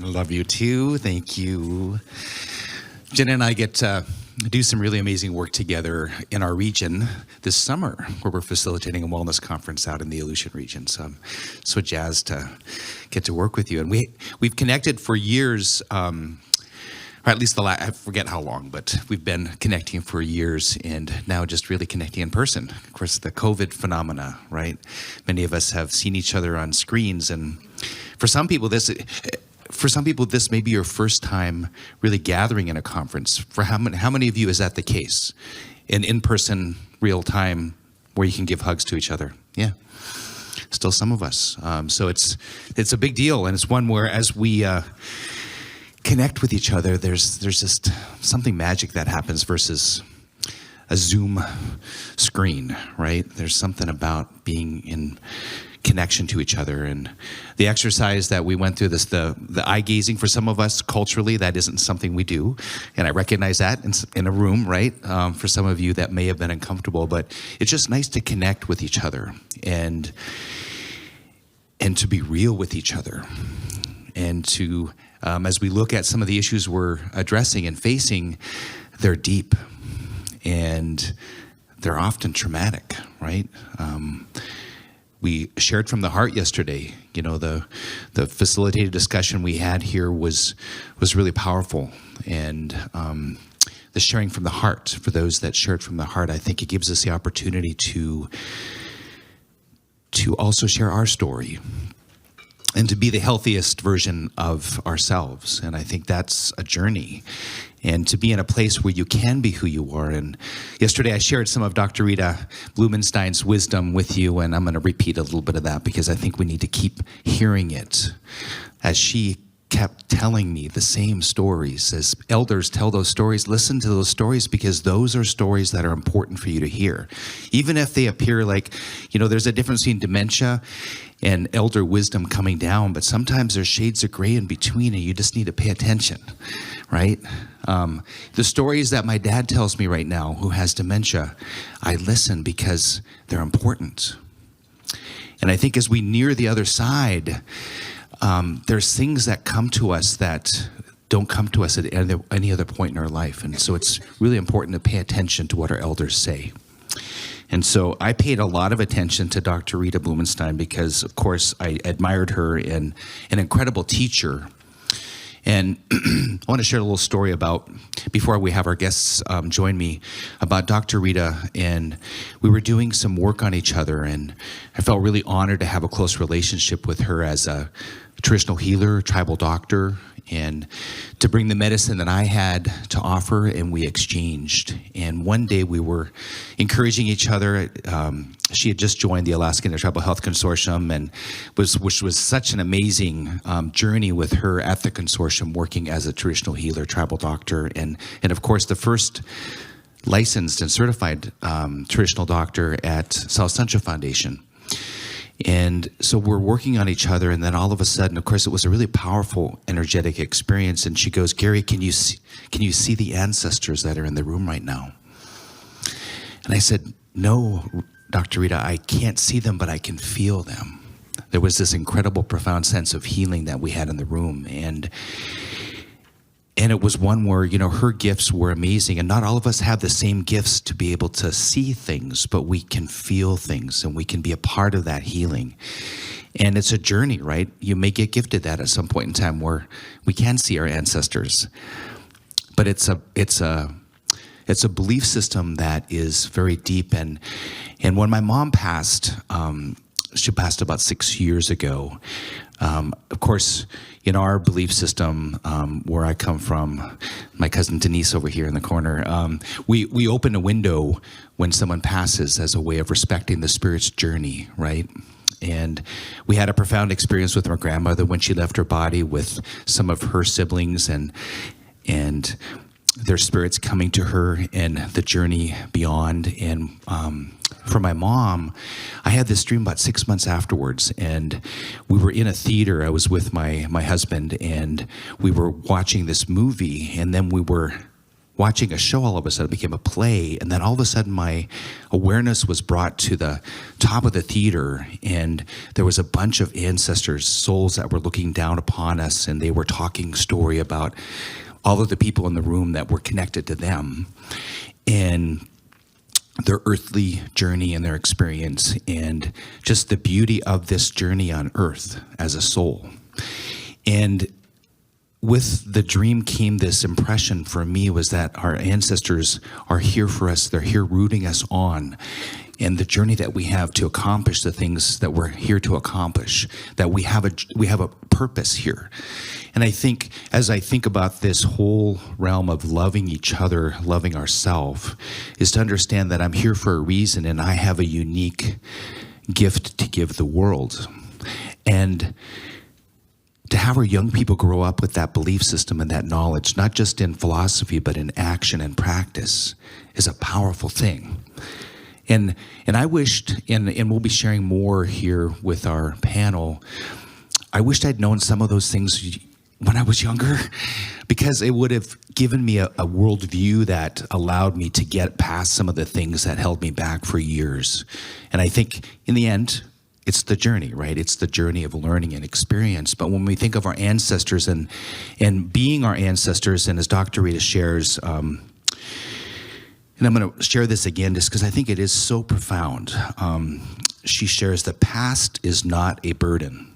I love you too. Thank you. Jenna and I get to do some really amazing work together in our region this summer, where we're facilitating a wellness conference out in the Aleutian region. So I'm so jazzed to get to work with you. And we've connected for years, or at least I forget how long, but we've been connecting for years, and now just really connecting in person. Of course, the COVID phenomena, right? Many of us have seen each other on screens, and for some people, this may be your first time really gathering in a conference. For how many of you is that the case? In person, real time, where you can give hugs to each other? Yeah, still some of us. So it's a big deal, and it's one where as we connect with each other, there's just something magic that happens versus a Zoom screen, right? There's something about being in connection to each other. And the exercise that we went through, the eye gazing, for some of us culturally, that isn't something we do. And I recognize that in a room, right? For some of you that may have been uncomfortable, but it's just nice to connect with each other and to be real with each other. And to, as we look at some of the issues we're addressing and facing, they're deep and they're often traumatic, right? We shared from the heart yesterday. You know, the facilitated discussion we had here was really powerful, and the sharing from the heart, for those that shared from the heart, I think it gives us the opportunity to also share our story and to be the healthiest version of ourselves. And I think that's a journey, and to be in a place where you can be who you are. And yesterday I shared some of Dr. Rita Blumenstein's wisdom with you, and I'm going to repeat a little bit of that because I think we need to keep hearing it. As she kept telling me the same stories, as elders tell those stories, listen to those stories, because those are stories that are important for you to hear. Even if they appear like, you know, there's a difference between dementia and elder wisdom coming down, but sometimes there's shades of gray in between, and you just need to pay attention, right? The stories that my dad tells me right now, who has dementia, I listen because they're important. And I think as we near the other side, there's things that come to us that don't come to us at any other point in our life. And so it's really important to pay attention to what our elders say. And so I paid a lot of attention to Dr. Rita Blumenstein because, of course, I admired her and an incredible teacher. And I want to share a little story about, before we have our guests join me, about Dr. Rita. And we were doing some work on each other, and I felt really honored to have a close relationship with her as a traditional healer, tribal doctor, and to bring the medicine that I had to offer, and we exchanged. And one day we were encouraging each other. She had just joined the Alaskan Tribal Health Consortium, and which was such an amazing journey with her at the consortium, working as a traditional healer, tribal doctor, and of course the first licensed and certified traditional doctor at South Central Foundation. And so we're working on each other, and then all of a sudden, of course, it was a really powerful, energetic experience. And she goes, "Gary, can you see the ancestors that are in the room right now?" And I said, "No, Dr. Rita, I can't see them, but I can feel them." There was this incredible, profound sense of healing that we had in the room, and it was one where, you know, her gifts were amazing, and not all of us have the same gifts to be able to see things, but we can feel things, and we can be a part of that healing. And it's a journey, right? You may get gifted that at some point in time where we can see our ancestors, but it's a belief system that is very deep. And when my mom passed, she passed about 6 years ago. Of course, in our belief system, where I come from, my cousin Denise over here in the corner, we open a window when someone passes as a way of respecting the spirit's journey, right? And we had a profound experience with my grandmother when she left her body, with some of her siblings and their spirits coming to her and the journey beyond. And for my mom, I had this dream about 6 months afterwards, and we were in a theater. I was with my husband, and we were watching this movie, and then we were watching a show all of a sudden became a play, and then all of a sudden my awareness was brought to the top of the theater, and there was a bunch of ancestors, souls that were looking down upon us, and they were talking story about all of the people in the room that were connected to them, and their earthly journey and their experience, and just the beauty of this journey on earth as a soul. And with the dream came this impression for me, was that our ancestors are here for us. They're here rooting us on, and the journey that we have to accomplish the things that we're here to accomplish, that we have a purpose here. And I think, as I think about this whole realm of loving each other, loving ourselves, is to understand that I'm here for a reason, and I have a unique gift to give the world. And to have our young people grow up with that belief system and that knowledge, not just in philosophy, but in action and practice, is a powerful thing. And I wished, and we'll be sharing more here with our panel, I wished I'd known some of those things when I was younger, because it would have given me a worldview that allowed me to get past some of the things that held me back for years. And I think in the end, it's the journey, right? It's the journey of learning and experience. But when we think of our ancestors and being our ancestors, and as Dr. Rita shares, and I'm going to share this again just because I think it is so profound. She shares, the past is not a burden.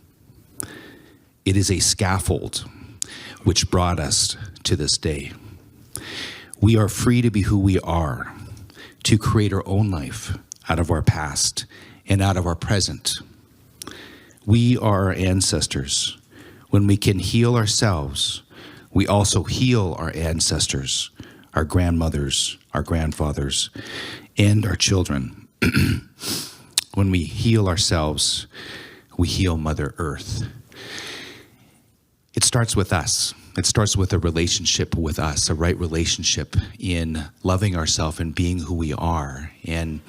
It is a scaffold which brought us to this day. We are free to be who we are, to create our own life out of our past and out of our present. We are our ancestors. When we can heal ourselves, we also heal our ancestors, our grandmothers, our grandfathers, and our children. When we heal ourselves, we heal Mother Earth. It starts with us. It starts with a relationship with us, a right relationship in loving ourselves and being who we are. And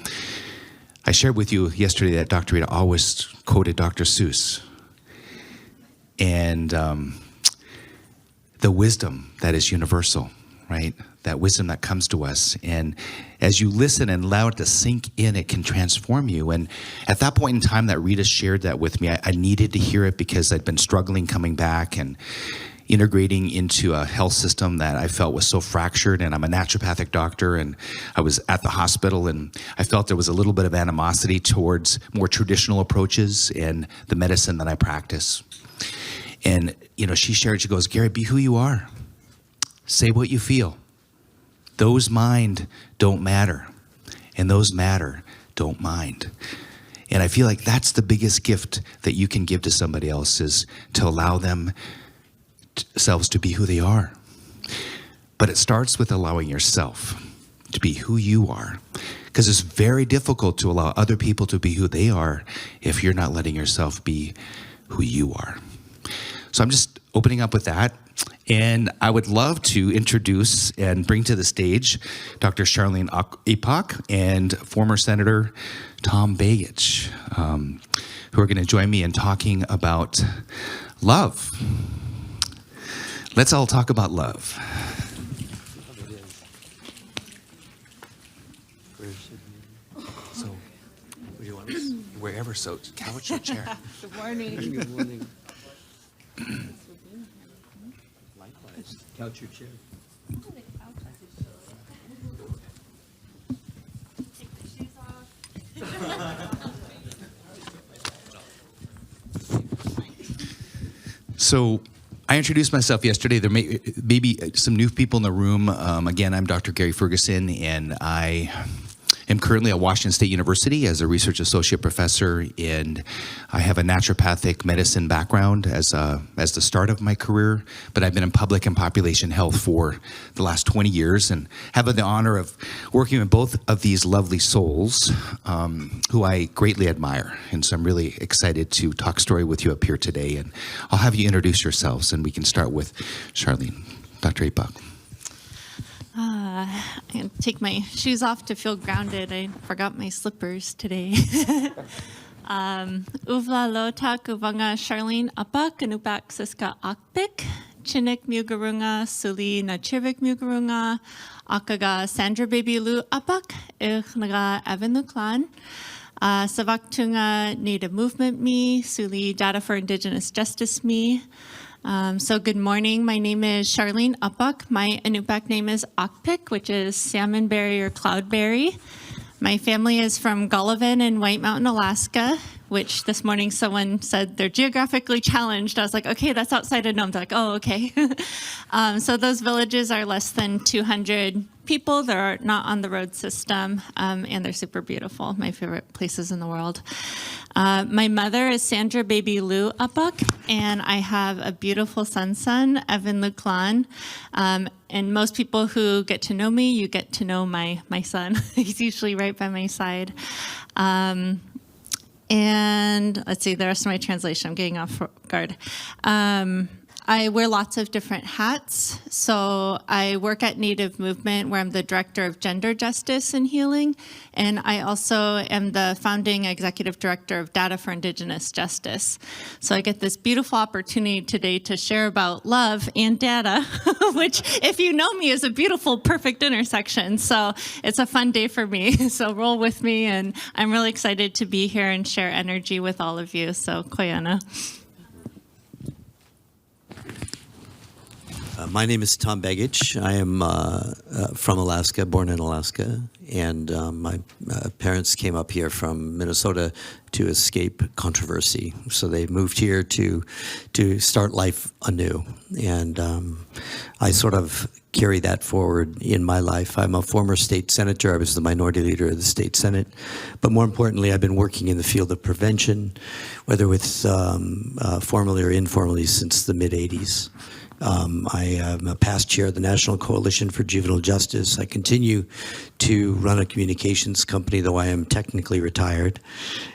I shared with you yesterday that Dr. Rita always quoted Dr. Seuss, and the wisdom that is universal, right? That wisdom that comes to us. And as you listen and allow it to sink in, it can transform you. And at that point in time that Rita shared that with me, I needed to hear it because I'd been struggling coming back and integrating into a health system that I felt was so fractured. And I'm a naturopathic doctor, and I was at the hospital, and I felt there was a little bit of animosity towards more traditional approaches and the medicine that I practice. And, she shared, she goes, Gary, be who you are. Say what you feel. Those mind don't matter, and those matter don't mind. And I feel like that's the biggest gift that you can give to somebody else, is to allow themselves to be who they are. But it starts with allowing yourself to be who you are, because it's very difficult to allow other people to be who they are if you're not letting yourself be who you are. So I'm just opening up with that. And I would love to introduce and bring to the stage Dr. Charlene Apok and former Senator Tom Begich, who are going to join me in talking about love. Let's all talk about love. So, where do you want us? Wherever, so couch or chair. Good morning. Good morning. Likewise. Couch or chair. Take the shoes off. So I introduced myself yesterday. There may be some new people in the room. Again, I'm Dr. Gary Ferguson, and I am currently at Washington State University as a research associate professor, and I have a naturopathic medicine background as the start of my career, but I've been in public and population health for the last 20 years and have the honor of working with both of these lovely souls who I greatly admire. And so I'm really excited to talk story with you up here today, and I'll have you introduce yourselves, and we can start with Charlene. Dr. Apok. I'm going to take my shoes off to feel grounded. I forgot my slippers today. Uvla lota kuvanga Charlene Apok anupak siska akpik. Chinik Mugarunga, Suli Nachivik Mugarunga, Akaga Sandra Baby Lu Apok, Naga Evan Luklan, Savaktunga Native Movement Me, Suli Data for Indigenous Justice Me. So good morning. My name is Charlene Apok. My Inupiaq name is Apok, which is salmonberry or cloudberry. My family is from Gullivan in White Mountain, Alaska, which this morning someone said they're geographically challenged. I was like, okay, that's outside of Nome. They're like, oh, okay. So those villages are less than 200 people. They're not on the road system, and they're super beautiful. My favorite places in the world. My mother is Sandra Baby Lu Apok, and I have a beautiful son, Evan Luklan. And most people who get to know me, you get to know my son. He's usually right by my side. And let's see, the rest of my translation, I'm getting off guard. I wear lots of different hats. So I work at Native Movement, where I'm the Director of Gender Justice and Healing. And I also am the founding Executive Director of Data for Indigenous Justice. So I get this beautiful opportunity today to share about love and data, which, if you know me, is a beautiful, perfect intersection. So it's a fun day for me. So roll with me. And I'm really excited to be here and share energy with all of you. So koyana. My name is Tom Begich. I am from Alaska, born in Alaska, and my parents came up here from Minnesota to escape controversy. So they moved here to start life anew, and I sort of carry that forward in my life. I'm a former state senator. I was the minority leader of the state senate, but more importantly, I've been working in the field of prevention, whether with formally or informally, since the mid-'80s. I am a past chair of the National Coalition for Juvenile Justice. I continue to run a communications company, though I am technically retired.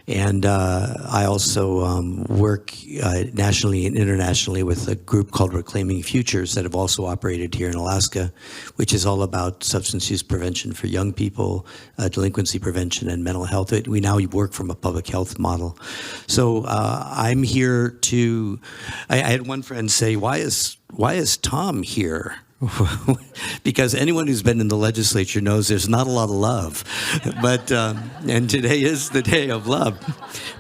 And I also work nationally and internationally with a group called Reclaiming Futures that have also operated here in Alaska, which is all about substance use prevention for young people, delinquency prevention, and mental health. We now work from a public health model. So I'm here to, I had one friend say, why is Tom here? Because anyone who's been in the legislature knows there's not a lot of love, but and today is the day of love.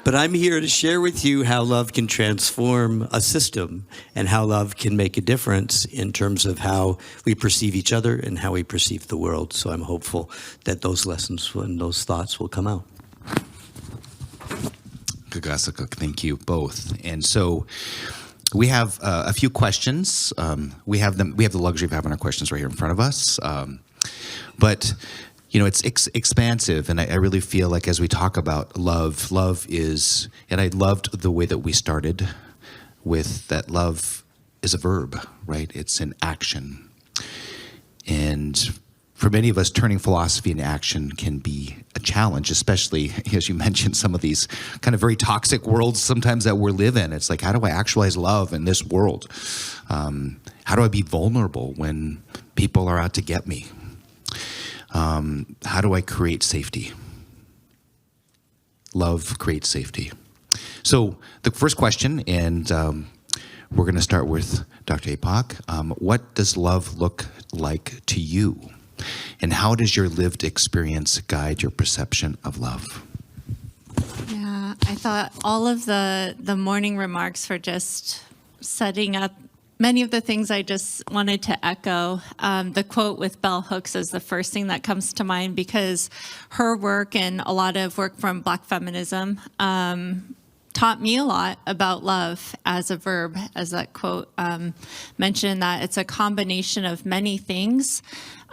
But I'm here to share with you how love can transform a system and how love can make a difference in terms of how we perceive each other and how we perceive the world. So I'm hopeful that those lessons and those thoughts will come out. Gagasakuk, thank you both. And so we have a few questions. We have the luxury of having our questions right here in front of us. But you know, it's expansive, and I really feel like as we talk about love is, and I loved the way that we started with that love is a verb, right? It's an action. And for many of us, turning philosophy into action can be a challenge, especially, as you mentioned, some of these kind of very toxic worlds sometimes that we live in. It's like, how do I actualize love in this world? How do I be vulnerable when people are out to get me? How do I create safety? Love creates safety. So the first question, and we're going to start with Dr. Apok. What does love look like to you? And how does your lived experience guide your perception of love? Yeah, I thought all of the morning remarks for just setting up many of the things I just wanted to echo. The quote with Bell Hooks is the first thing that comes to mind, because her work and a lot of work from Black feminism taught me a lot about love as a verb, as that quote mentioned, that it's a combination of many things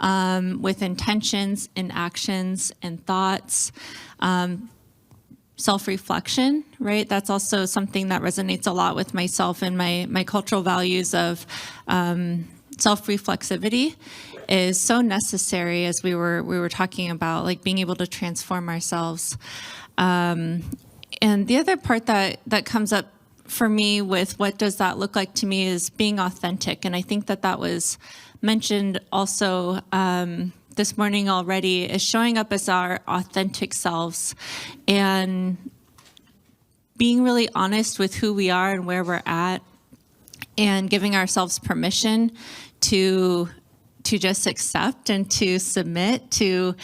with intentions and actions and thoughts. Self-reflection, right? That's also something that resonates a lot with myself and my cultural values of self-reflexivity is so necessary, as we were talking about, like being able to transform ourselves. And the other part that comes up for me with what does that look like to me is being authentic. And I think that was mentioned also this morning already, is showing up as our authentic selves and being really honest with who we are and where we're at, and giving ourselves permission to just accept and to submit to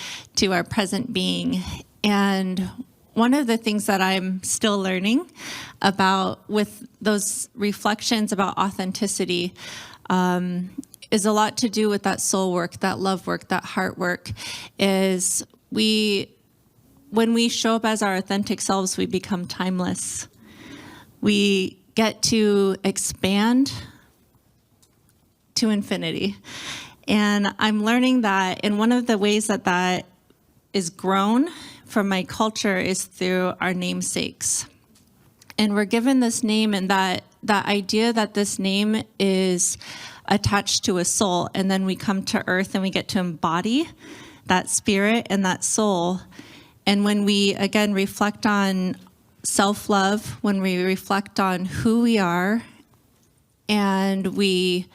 our present being. And one of the things that I'm still learning about with those reflections about authenticity is a lot to do with that soul work, that love work, that heart work, is when we show up as our authentic selves, we become timeless. We get to expand to infinity. And I'm learning that, and one of the ways that is grown from my culture is through our namesakes. And we're given this name, and that idea that this name is attached to a soul, and then we come to earth and we get to embody that spirit and that soul. And when we, again, reflect on self-love, when we reflect on who we are, and we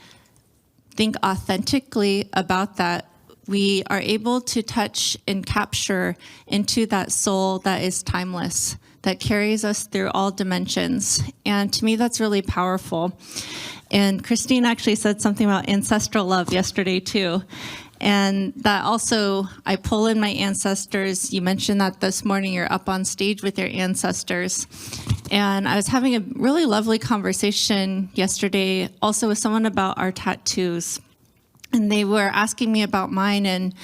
think authentically about that, we are able to touch and capture into that soul that is timeless, that carries us through all dimensions. And to me, that's really powerful. And Christine actually said something about ancestral love yesterday too. And that also, I pull in my ancestors. You mentioned that this morning you're up on stage with your ancestors. And I was having a really lovely conversation yesterday also with someone about our tattoos. And they were asking me about mine. And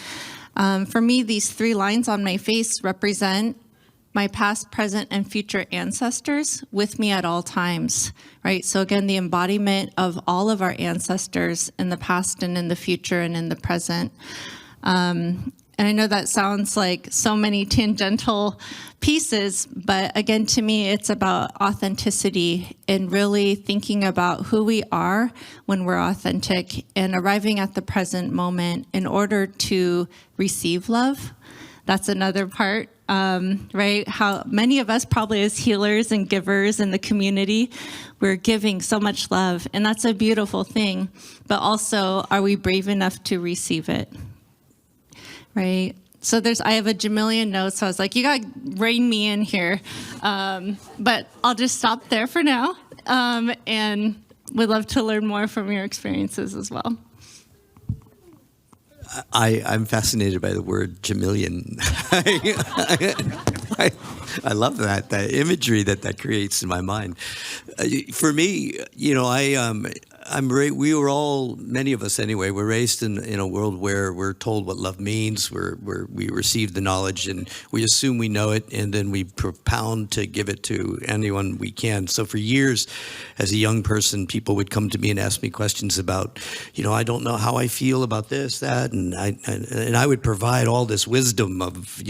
for me, these 3 lines on my face represent my past, present, and future ancestors with me at all times, right? So again, the embodiment of all of our ancestors in the past and in the future and in the present. And I know that sounds like so many tangential pieces, but again, to me, it's about authenticity and really thinking about who we are when we're authentic and arriving at the present moment in order to receive love. That's another part, right? How many of us probably as healers and givers in the community, we're giving so much love, and that's a beautiful thing. But also, are we brave enough to receive it, right? So I have a jamillion notes, so I was like, you got to rein me in here. But I'll just stop there for now, and would love to learn more from your experiences as well. I'm fascinated by the word jamillion. I love that imagery that creates in my mind. For me, we were all, many of us anyway, we're raised in a world where we're told what love means. We receive the knowledge and we assume we know it, and then we propound to give it to anyone we can. So for years, as a young person, people would come to me and ask me questions about, I don't know how I feel about this, that, and I would provide all this wisdom of,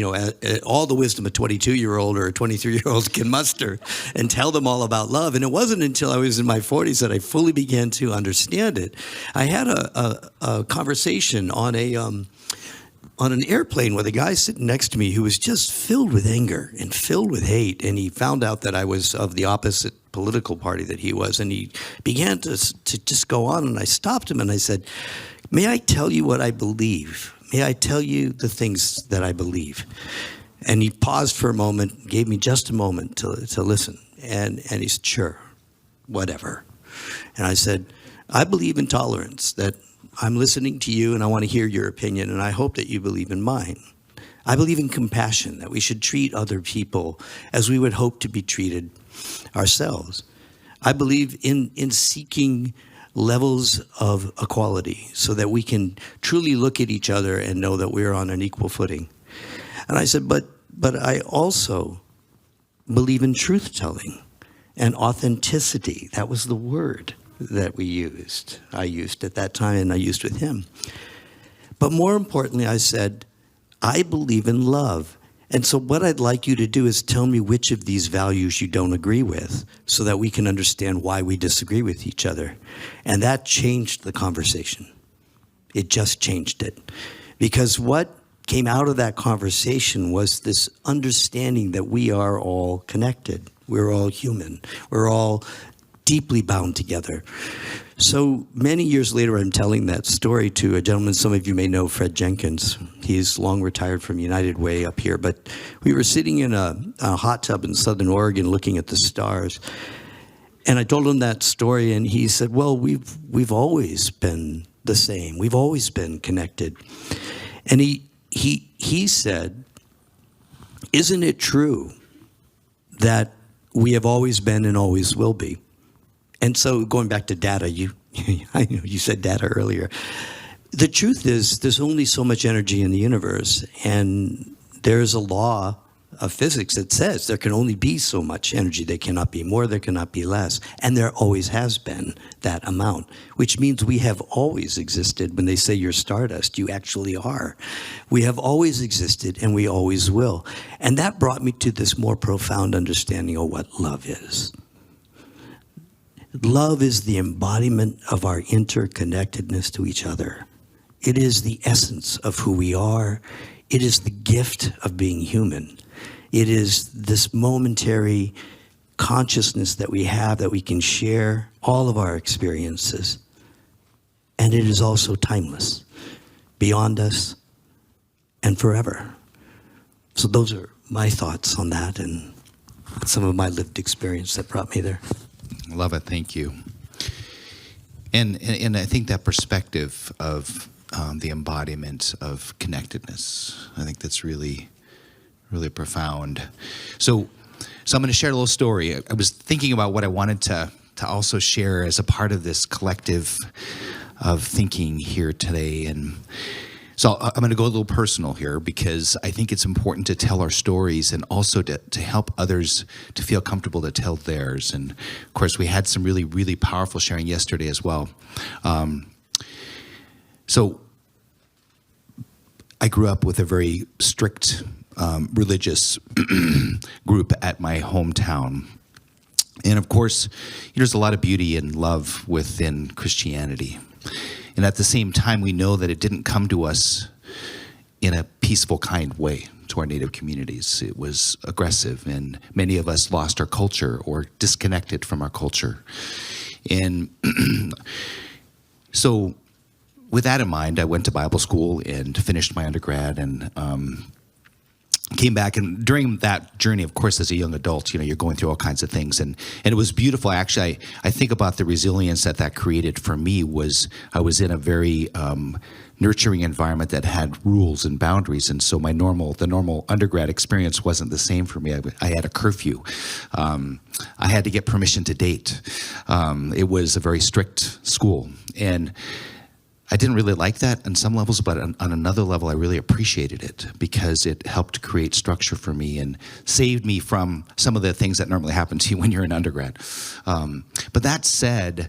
all the wisdom a 22-year-old or a 23-year-old can muster, and tell them all about love. And it wasn't until I was in my 40s that I fully began to understand it. I had a conversation on an airplane with a guy sitting next to me who was just filled with anger and filled with hate, and he found out that I was of the opposite political party that he was, and he began to just go on, and I stopped him and I said, "May I tell you what I believe? May I tell you the things that I believe?" And he paused for a moment, gave me just a moment to listen, and he said, "Sure, whatever." And I said, "I believe in tolerance, that I'm listening to you and I want to hear your opinion, and I hope that you believe in mine. I believe in compassion, that we should treat other people as we would hope to be treated ourselves. I believe in seeking levels of equality so that we can truly look at each other and know that we're on an equal footing." And I said, but I also believe in truth-telling and authenticity. That was the word that I used at that time, and I used with him. But more importantly, I said, I believe in love. And so what I'd like you to do is tell me which of these values you don't agree with so that we can understand why we disagree with each other. And that changed the conversation. It just changed it. Because what came out of that conversation was this understanding that we are all connected. We're all human. We're all deeply bound together. So many years later, I'm telling that story to a gentleman some of you may know, Fred Jenkins. He's long retired from United Way up here, but we were sitting in a hot tub in Southern Oregon looking at the stars. And I told him that story, and he said, well, we've always been the same. We've always been connected. And he said, isn't it true that we have always been and always will be? And so going back to data, I know you said data earlier. The truth is there's only so much energy in the universe, and there's a law of physics that says there can only be so much energy. There cannot be more, there cannot be less. And there always has been that amount, which means we have always existed. When they say you're stardust, you actually are. We have always existed, and we always will. And that brought me to this more profound understanding of what love is. Love is the embodiment of our interconnectedness to each other. It is the essence of who we are. It is the gift of being human. It is this momentary consciousness that we have, that we can share all of our experiences. And it is also timeless, beyond us, and forever. So those are my thoughts on that and some of my lived experience that brought me there. Love it. Thank you. And I think that perspective of the embodiment of connectedness, I think that's really, really profound. So I'm going to share a little story. I was thinking about what I wanted to also share as a part of this collective of thinking here today. And so I'm going to go a little personal here because I think it's important to tell our stories and also to help others to feel comfortable to tell theirs. And of course, we had some really, really powerful sharing yesterday as well. So I grew up with a very strict religious group at my hometown. And of course, there's a lot of beauty and love within Christianity. And at the same time, we know that it didn't come to us in a peaceful, kind way to our Native communities. It was aggressive, and many of us lost our culture or disconnected from our culture. And so with that in mind, I went to Bible school and finished my undergrad and came back. And during that journey, of course, as a young adult, you're going through all kinds of things. And it was beautiful. Actually, I think about the resilience that created for me was I was in a very nurturing environment that had rules and boundaries. And so the normal undergrad experience wasn't the same for me. I had a curfew. I had to get permission to date. It was a very strict school. And I didn't really like that on some levels, but on another level, I really appreciated it because it helped create structure for me and saved me from some of the things that normally happen to you when you're an undergrad. But that said,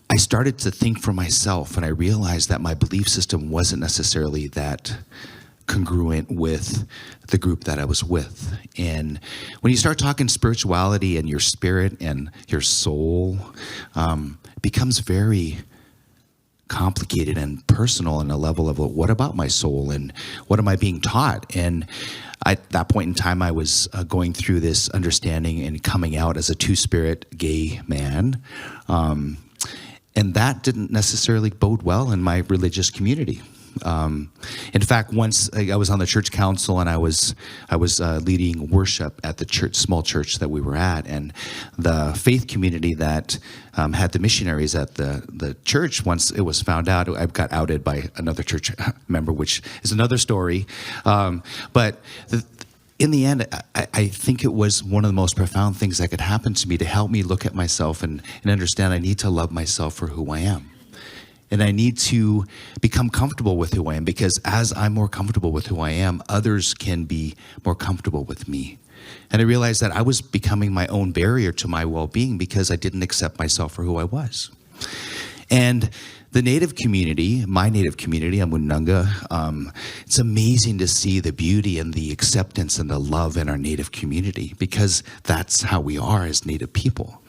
I started to think for myself, and I realized that my belief system wasn't necessarily that congruent with the group that I was with. And when you start talking spirituality and your spirit and your soul, it becomes very complicated and personal in a level of what about my soul and what am I being taught? And at that point in time, I was going through this understanding and coming out as a two-spirit gay man. And that didn't necessarily bode well in my religious community. In fact, once I was on the church council and I was leading worship at the church, small church that we were at, and the faith community that had the missionaries at the church. Once it was found out, I got outed by another church member, which is another story. But in the end, I think it was one of the most profound things that could happen to me to help me look at myself and understand I need to love myself for who I am. And I need to become comfortable with who I am, because as I'm more comfortable with who I am, others can be more comfortable with me. And I realized that I was becoming my own barrier to my well-being because I didn't accept myself for who I was. And the Native community, my Native community, I'm Woonunga, it's amazing to see the beauty and the acceptance and the love in our Native community, because that's how we are as Native people.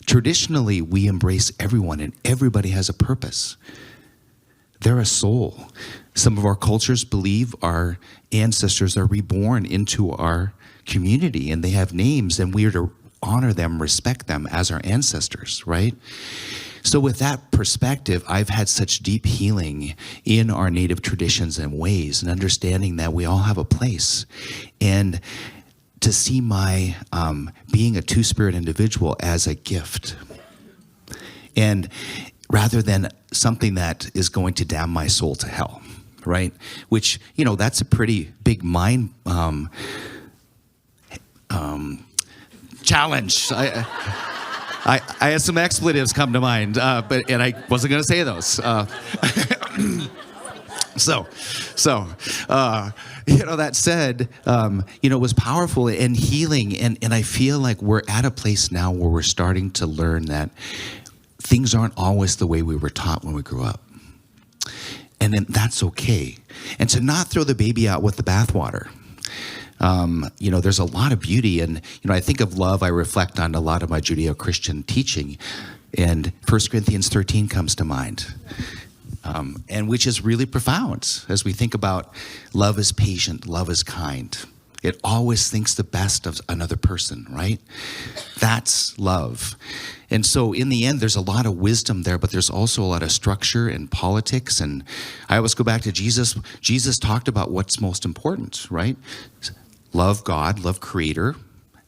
Traditionally, we embrace everyone, and everybody has a purpose. They're a soul. Some of our cultures believe our ancestors are reborn into our community, and they have names, and we are to honor them, respect them as our ancestors, right? So with that perspective, I've had such deep healing in our Native traditions and ways, and understanding that we all have a place. And to see my being a two-spirit individual as a gift. And rather than something that is going to damn my soul to hell, right? Which, that's a pretty big mind challenge. I had some expletives come to mind, and I wasn't going to say those. That said, it was powerful and healing, and I feel like we're at a place now where we're starting to learn that things aren't always the way we were taught when we grew up. And then that's okay. And to not throw the baby out with the bathwater. There's a lot of beauty, and I think of love, I reflect on a lot of my Judeo-Christian teaching, and 1 Corinthians 13 comes to mind, and which is really profound as we think about love is patient, love is kind. It always thinks the best of another person, right? That's love. And so in the end, there's a lot of wisdom there, but there's also a lot of structure and politics. And I always go back to Jesus. Jesus talked about what's most important, right? Love God, love Creator,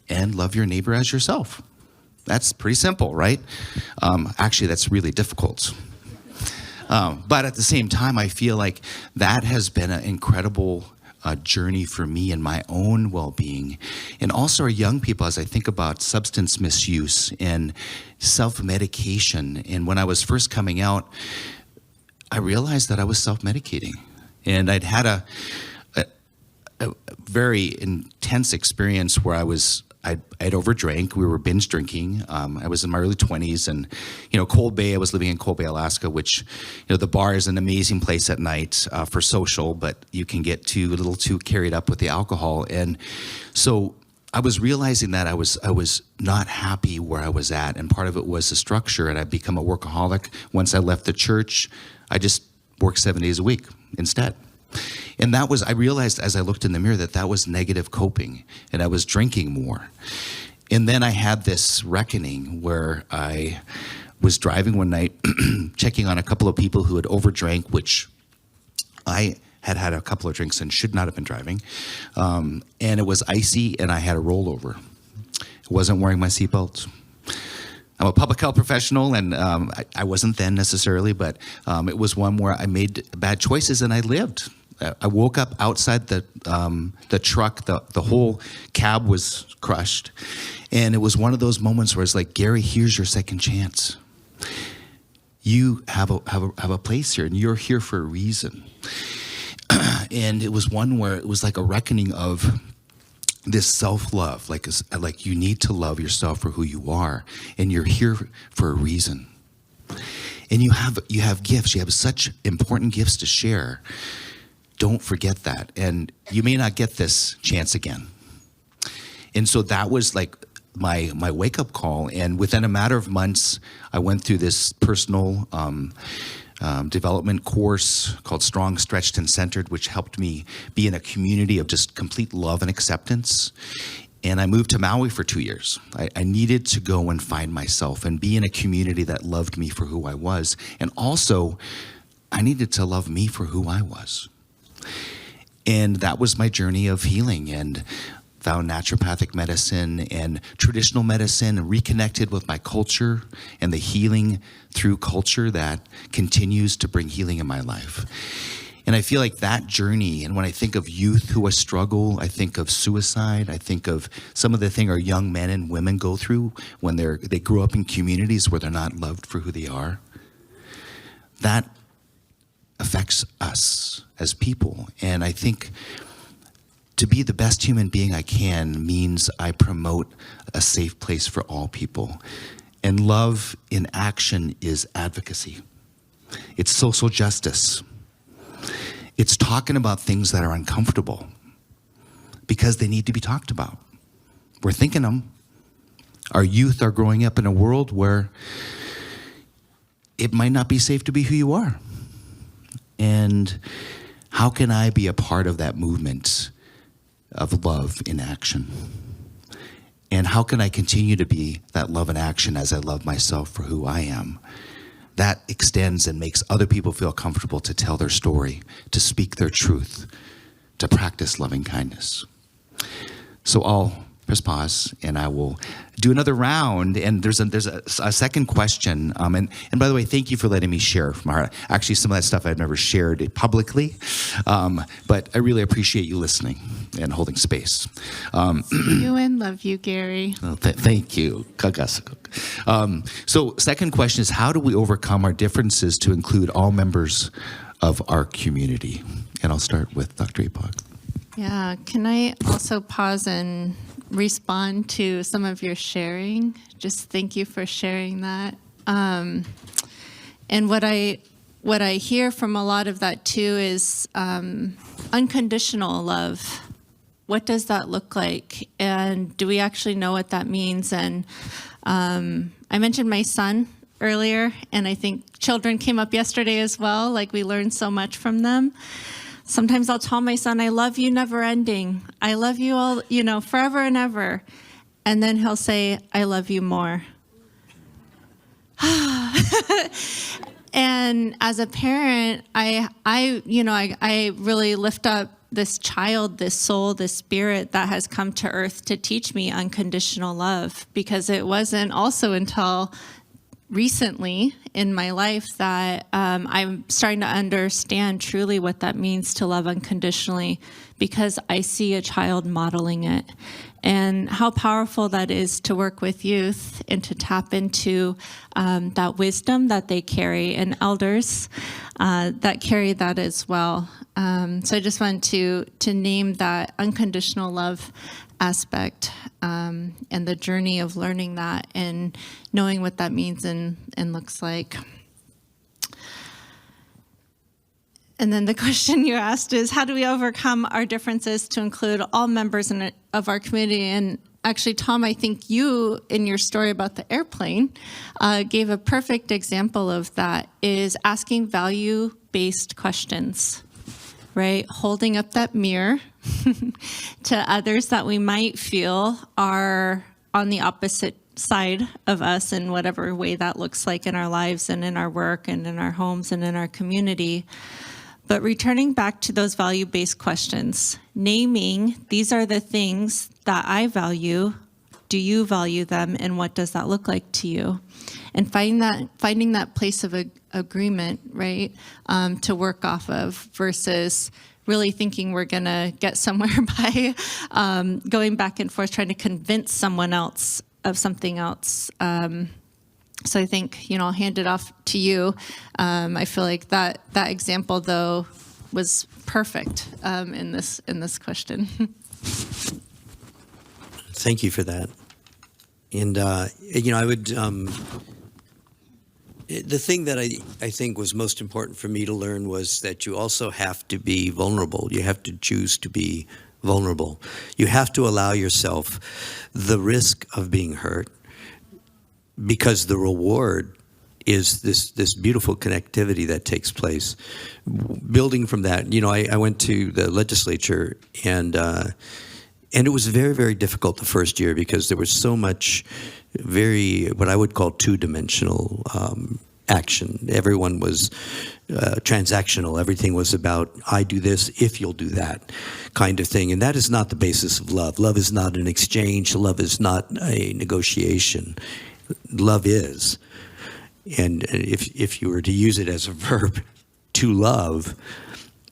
and love your neighbor as yourself. That's pretty simple, right? Actually, that's really difficult. But at the same time, I feel like that has been an incredible journey for me in my own well-being, and also our young people as I think about substance misuse and self-medication. And when I was first coming out, I realized that I was self-medicating, and I'd had a very intense experience where I'd overdrank. We were binge drinking. I was in my early 20s, and Cold Bay. I was living in Cold Bay, Alaska, which the bar is an amazing place at night for social, but you can get a little too carried up with the alcohol. And so I was realizing that I was not happy where I was at, and part of it was the structure. And I'd become a workaholic. Once I left the church, I just worked 7 days a week instead. And I realized as I looked in the mirror that was negative coping, and I was drinking more. And then I had this reckoning where I was driving one night, checking on a couple of people who had overdrank, which I had a couple of drinks and should not have been driving. And it was icy, and I had a rollover. I wasn't wearing my seatbelt. I'm a public health professional, and I wasn't then necessarily, but it was one where I made bad choices, and I lived. I woke up outside the truck. The whole cab was crushed, and it was one of those moments where it's like, Gary, here's your second chance. You have a place here, and you're here for a reason. And it was one where it was like a reckoning of this self-love, like you need to love yourself for who you are, and you're here for a reason. And you have gifts. You have such important gifts to share. Don't forget that. And you may not get this chance again. And so that was like my wake-up call. And within a matter of months, I went through this personal development course called Strong, Stretched, and Centered, which helped me be in a community of just complete love and acceptance. And I moved to Maui for 2 years. I needed to go and find myself and be in a community that loved me for who I was. And also, I needed to love me for who I was. And that was my journey of healing, and found naturopathic medicine and traditional medicine, and reconnected with my culture and the healing through culture that continues to bring healing in my life. And I feel like that journey, and when I think of youth who struggle, I think of suicide, I think of some of the things our young men and women go through when they grew up in communities where they're not loved for who they are. That affects us as people. And I think to be the best human being I can means I promote a safe place for all people. And love in action is advocacy. It's social justice. It's talking about things that are uncomfortable because they need to be talked about. We're thinking them. Our youth are growing up in a world where it might not be safe to be who you are. And how can I be a part of that movement of love in action? And how can I continue to be that love in action as I love myself for who I am? That extends and makes other people feel comfortable to tell their story, to speak their truth, to practice loving kindness. So I'll press pause, and I will do another round. And there's a second question. And by the way, thank you for letting me share from our, actually some of that stuff I've never shared publicly. But I really appreciate you listening and holding space. You and love you, Gary. Oh, thank you. So second question is, how do we overcome our differences to include all members of our community? And I'll start with Dr. Apok. Yeah, can I also pause and respond to some of your sharing? Just thank you for sharing that. And what I hear from a lot of that too is unconditional love. What does that look like? And do we actually know what that means? And I mentioned my son earlier, and I think children came up yesterday as well. Like, we learned so much from them. Sometimes I'll tell my son, I love you never ending. I love you all, forever and ever. And then he'll say, I love you more. And as a parent, I really lift up this child, this soul, this spirit that has come to earth to teach me unconditional love, because it wasn't also until recently in my life that I'm starting to understand truly what that means to love unconditionally, because I see a child modeling it, and how powerful that is to work with youth and to tap into that wisdom that they carry, and elders that carry that as well. So I just want to name that unconditional love aspect, and the journey of learning that and knowing what that means and looks like. And then the question you asked is, how do we overcome our differences to include all members of our community? And actually, Tom, I think you, in your story about the airplane, gave a perfect example of that, is asking value-based questions, right? Holding up that mirror to others that we might feel are on the opposite side of us in whatever way that looks like in our lives and in our work and in our homes and in our community. But returning back to those value-based questions, naming, these are the things that I value. Do you value them? And what does that look like to you? And finding that place of agreement, right, to work off of, versus really thinking we're going to get somewhere by going back and forth, trying to convince someone else of something else. So I think, I'll hand it off to you. I feel like that example, though, was perfect in this question. Thank you for that. And, I would, the thing that I think was most important for me to learn was that you also have to be vulnerable. You have to choose to be vulnerable. You have to allow yourself the risk of being hurt, because the reward is this beautiful connectivity that takes place. Building from that, I went to the legislature, and it was very, very difficult the first year, because there was so much what I would call two-dimensional action. Everyone was transactional. Everything was about, I do this if you'll do that, kind of thing. And that is not the basis of love. Love is not an exchange. Love is not a negotiation. Love is. And if you were to use it as a verb, to love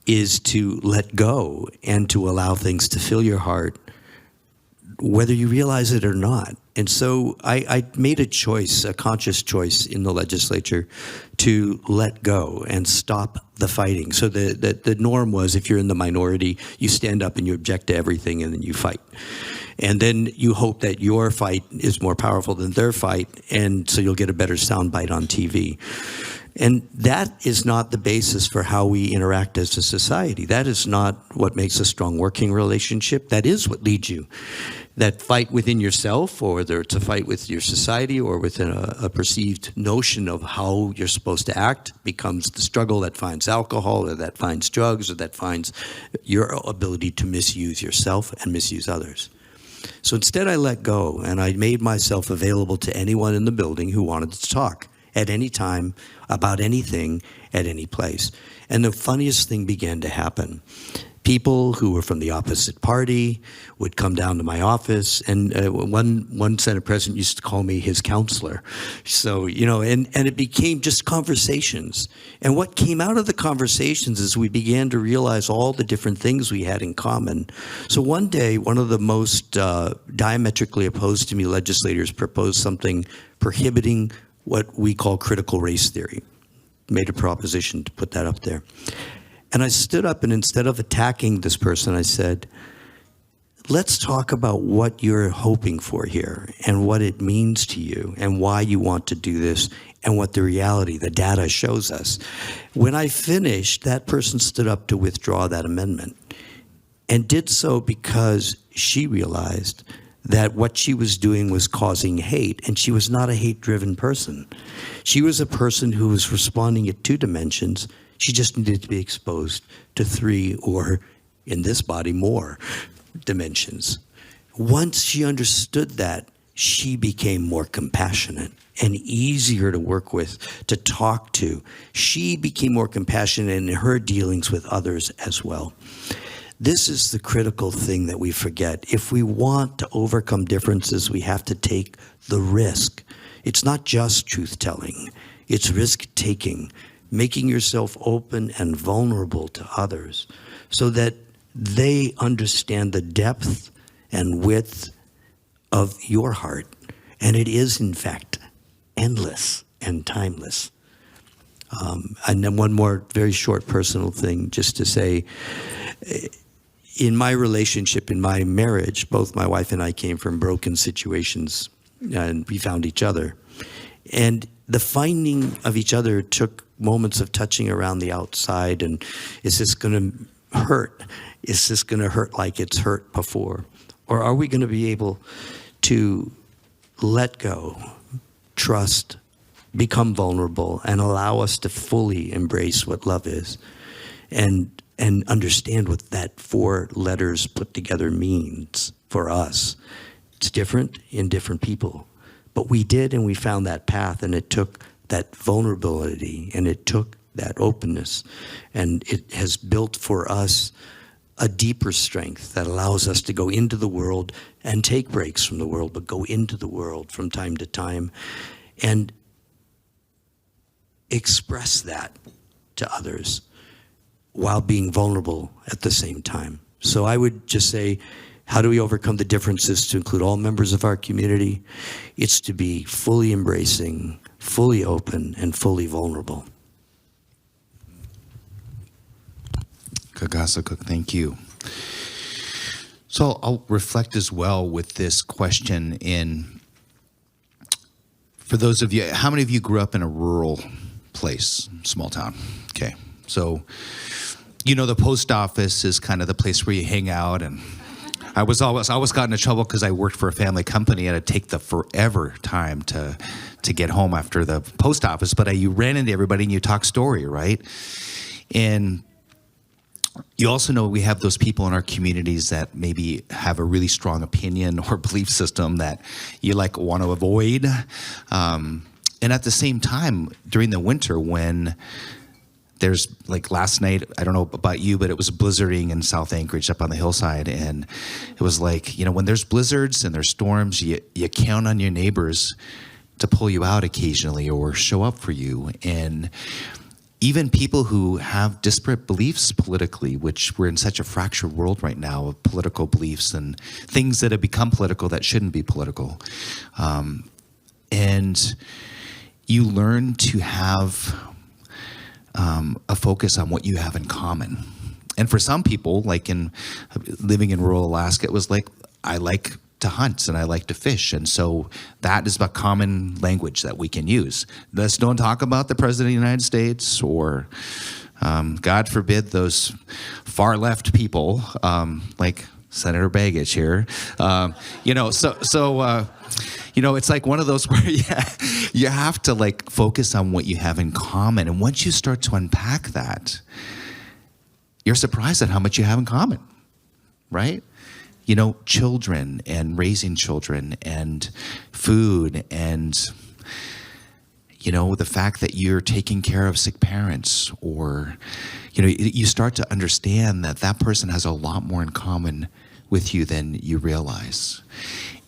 is to let go and to allow things to fill your heart, whether you realize it or not. And so I made a conscious choice in the legislature to let go and stop the fighting. So the norm was, if you're in the minority, you stand up and you object to everything, and then you fight. And then you hope that your fight is more powerful than their fight, and so you'll get a better soundbite on TV. And that is not the basis for how we interact as a society. That is not what makes a strong working relationship. That is what leads you. That fight within yourself, or whether it's a fight with your society or within a perceived notion of how you're supposed to act, becomes the struggle that finds alcohol, or that finds drugs, or that finds your ability to misuse yourself and misuse others. So instead, I let go, and I made myself available to anyone in the building who wanted to talk at any time about anything at any place. And the funniest thing began to happen. People who were from the opposite party would come down to my office, and one Senate president used to call me his counselor. So, and it became just conversations. And what came out of the conversations is we began to realize all the different things we had in common. So one day, one of the most diametrically opposed to me legislators proposed something prohibiting what we call critical race theory. Made a proposition to put that up there. And I stood up, and instead of attacking this person, I said, let's talk about what you're hoping for here and what it means to you and why you want to do this and what the reality, the data shows us. When I finished, that person stood up to withdraw that amendment and did so because she realized that what she was doing was causing hate, and she was not a hate-driven person. She was a person who was responding at 2 dimensions. She just needed to be exposed to 3, or in this body, more dimensions. Once she understood that, she became more compassionate and easier to work with, to talk to. She became more compassionate in her dealings with others as well. This is the critical thing that we forget. If we want to overcome differences, we have to take the risk. It's not just truth-telling. It's risk-taking, making yourself open and vulnerable to others so that they understand the depth and width of your heart. And it is, in fact, endless and timeless. And then one more very short personal thing, just to say, in my relationship, in my marriage, both my wife and I came from broken situations, and we found each other. And the finding of each other took moments of touching around the outside, and is this going to hurt? Is this going to hurt like it's hurt before? Or are we going to be able to let go, trust, become vulnerable, and allow us to fully embrace what love is, and understand what that 4 letters put together means for us? It's different in different people. But we did, and we found that path, and it took that vulnerability, and it took that openness, and it has built for us a deeper strength that allows us to go into the world and take breaks from the world, but go into the world from time to time and express that to others while being vulnerable at the same time. So I would just say, how do we overcome the differences to include all members of our community? It's to be fully embracing, fully open, and fully vulnerable. Kagasa Cook, thank you. So I'll reflect as well with this question for those of you, how many of you grew up in a rural place, small town? Okay, so the post office is kind of the place where you hang out, and I always got into trouble because I worked for a family company and it'd take the forever time to get home after the post office, but you ran into everybody and you talk story, right? And you also know we have those people in our communities that maybe have a really strong opinion or belief system that you want to avoid. And at the same time, during the winter when there's last night, I don't know about you, but it was blizzarding in South Anchorage up on the hillside. And it was when there's blizzards and there's storms, you count on your neighbors to pull you out occasionally or show up for you. And even people who have disparate beliefs politically, which we're in such a fractured world right now of political beliefs and things that have become political that shouldn't be political. And you learn to have a focus on what you have in common. And for some people, in living in rural Alaska, it was I like to hunt and I like to fish. And so that is a common language that we can use. Let's don't talk about the President of the United States or, God forbid, those far left people like Senator Begich here. It's one of those where you have to focus on what you have in common. And once you start to unpack that, you're surprised at how much you have in common, right? Children and raising children and food and, the fact that you're taking care of sick parents, or, you start to understand that that person has a lot more in common with you than you realize.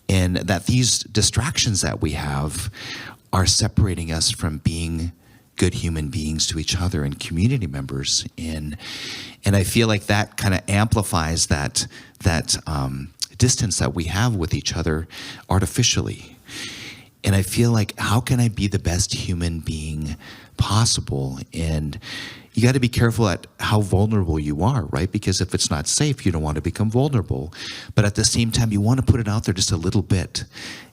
And that these distractions that we have are separating us from being good human beings to each other and community members. And I feel like that kind of amplifies that distance that we have with each other artificially. And I feel like, how can I be the best human being possible? And you got to be careful at how vulnerable you are, right? Because if it's not safe, you don't want to become vulnerable. But at the same time, you want to put it out there just a little bit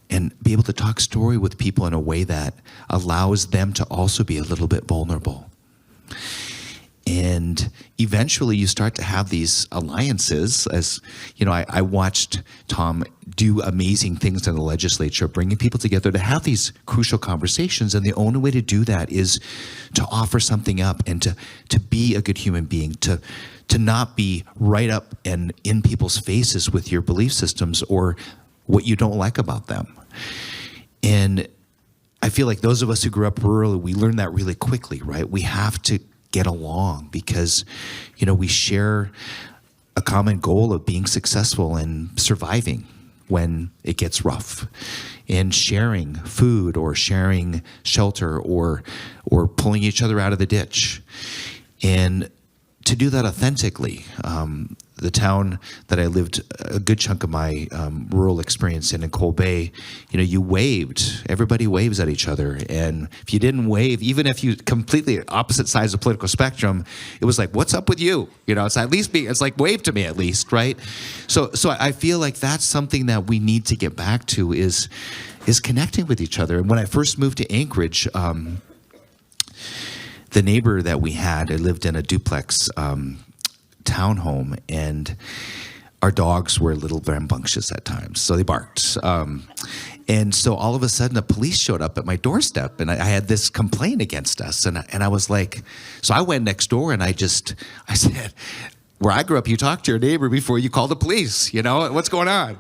and be able to talk story with people in a way that allows them to also be a little bit vulnerable. And eventually you start to have these alliances. As I watched Tom do amazing things in the legislature, bringing people together to have these crucial conversations. And the only way to do that is to offer something up and to be a good human being, to not be right up and in people's faces with your belief systems or what you don't like about them. And I feel like those of us who grew up rurally, we learn that really quickly, right? We have to get along because, we share a common goal of being successful and surviving when it gets rough, and sharing food or sharing shelter or pulling each other out of the ditch. And to do that authentically, the town that I lived a good chunk of my rural experience in Coal Bay, you waved. Everybody waves at each other. And if you didn't wave, even if you completely opposite sides of the political spectrum, it was like, what's up with you? It's like, wave to me at least, right? So I feel like that's something that we need to get back to is connecting with each other. And when I first moved to Anchorage, the neighbor that we had, I lived in a duplex townhome, and our dogs were a little rambunctious at times, so they barked. And so all of a sudden, the police showed up at my doorstep, and I had this complaint against us. And I was like, so I went next door, and I said, where I grew up, you talk to your neighbor before you call the police, what's going on?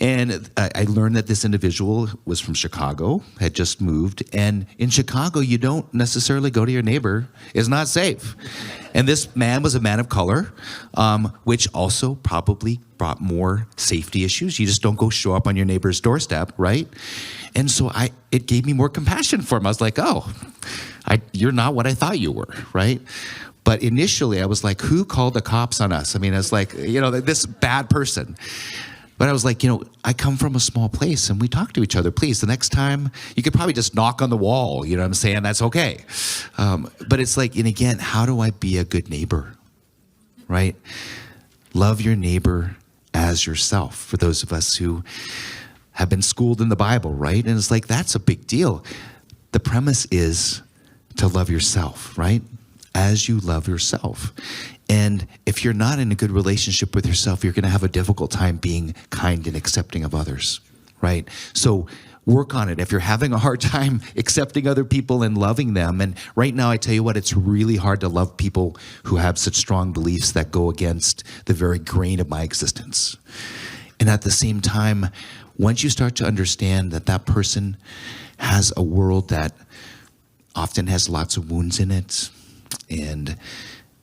And I learned that this individual was from Chicago, had just moved. And in Chicago, you don't necessarily go to your neighbor. It's not safe. And this man was a man of color, which also probably brought more safety issues. You just don't go show up on your neighbor's doorstep, right? And so it gave me more compassion for him. I was like, you're not what I thought you were, right? But initially, I was like, who called the cops on us? I mean, it's like, this bad person. But I was like, I come from a small place, and we talk to each other. Please, the next time, you could probably just knock on the wall. You know what I'm saying? That's okay. But it's like, and again, how do I be a good neighbor, right? Love your neighbor as yourself. For those of us who have been schooled in the Bible, right? And it's like, that's a big deal. The premise is to love yourself, right? As you love yourself. And if you're not in a good relationship with yourself, you're going to have a difficult time being kind and accepting of others, right? So work on it. If you're having a hard time accepting other people and loving them, and right now I tell you what, it's really hard to love people who have such strong beliefs that go against the very grain of my existence. And at the same time, once you start to understand that that person has a world that often has lots of wounds in it, and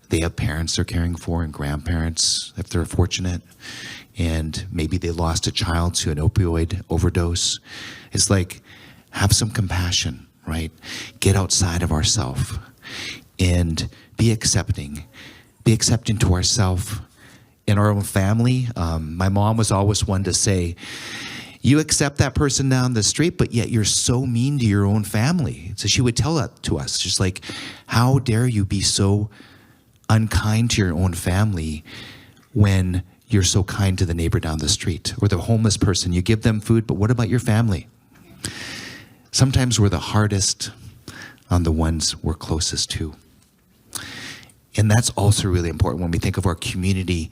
they have parents they're caring for and grandparents if they're fortunate, and maybe they lost a child to an opioid overdose. It's like, have some compassion, right? Get outside of ourselves and be accepting to ourselves in our own family. My mom was always one to say, you accept that person down the street, but yet you're so mean to your own family. So she would tell that to us, just like, how dare you be so unkind to your own family when you're so kind to the neighbor down the street or the homeless person. You give them food, but what about your family? Sometimes we're the hardest on the ones we're closest to. And that's also really important when we think of our community.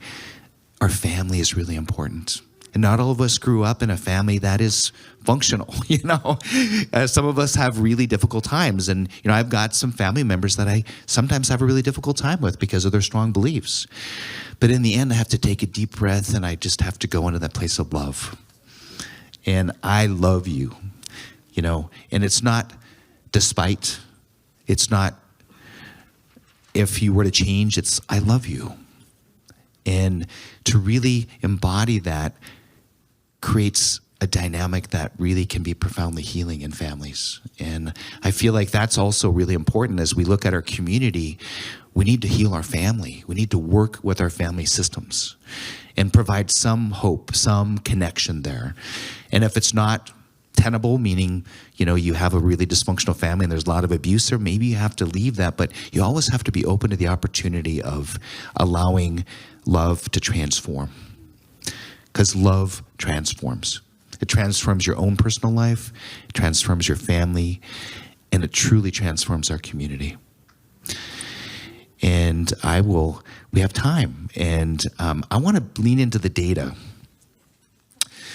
Our family is really important. And not all of us grew up in a family that is functional, Some of us have really difficult times. And, I've got some family members that I sometimes have a really difficult time with because of their strong beliefs. But in the end, I have to take a deep breath, and I just have to go into that place of love. And I love you, and it's not despite. It's not, if you were to change, it's, I love you. And to really embody that creates a dynamic that really can be profoundly healing in families. And I feel like that's also really important as we look at our community. We need to heal our family. We need to work with our family systems and provide some hope, some connection there. And if it's not tenable, meaning, you have a really dysfunctional family and there's a lot of abuse, or maybe you have to leave that, but you always have to be open to the opportunity of allowing love to transform. Because love transforms. It transforms your own personal life, it transforms your family, and it truly transforms our community. And we have time, and I want to lean into the data.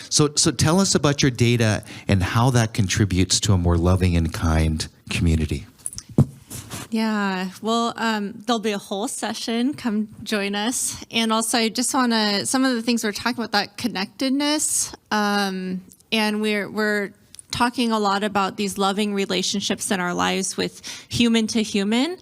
So tell us about your data and how that contributes to a more loving and kind community. Yeah, well, there'll be a whole session. Come join us. And also, I just want to, some of the things we're talking about, that connectedness, and we're talking a lot about these loving relationships in our lives with human to human.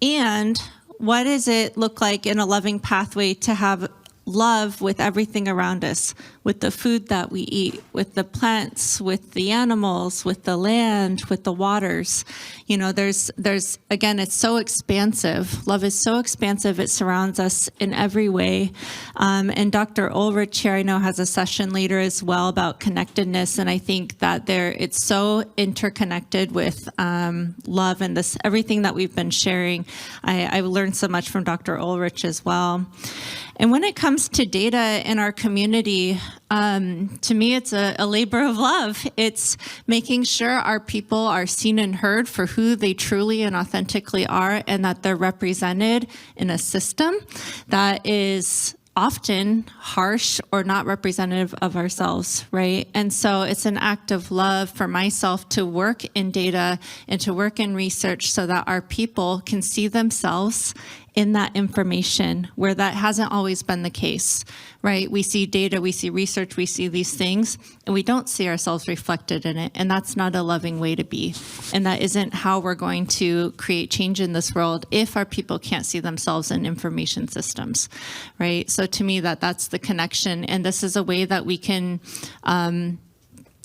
And what does it look like in a loving pathway to have love with everything around us, with the food that we eat, with the plants, with the animals, with the land, with the waters. There's again, it's so expansive. Love is so expansive. It surrounds us in every way. And Dr. Ulrich here, I know, has a session later as well about connectedness. And I think that it's so interconnected with love and this, everything that we've been sharing. I learned so much from Dr. Ulrich as well. And when it comes to data in our community, to me, it's a labor of love. It's making sure our people are seen and heard for who they truly and authentically are, and that they're represented in a system that is often harsh or not representative of ourselves, right? And so it's an act of love for myself to work in data and to work in research so that our people can see themselves in that information, where that hasn't always been the case, right? We see data, we see research, we see these things, and we don't see ourselves reflected in it. And that's not a loving way to be. And that isn't how we're going to create change in this world if our people can't see themselves in information systems, right? So to me, that's the connection. And this is a way that we can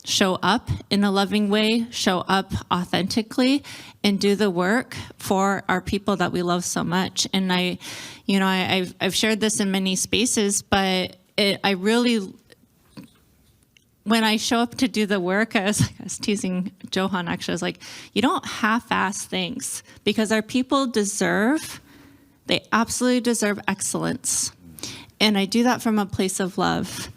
show up in a loving way, show up authentically, and do the work for our people that we love so much. And I've shared this in many spaces, but I really, when I show up to do the work, I was teasing Johan actually, I was like, you don't half-ass things, because our people they absolutely deserve excellence. And I do that from a place of love.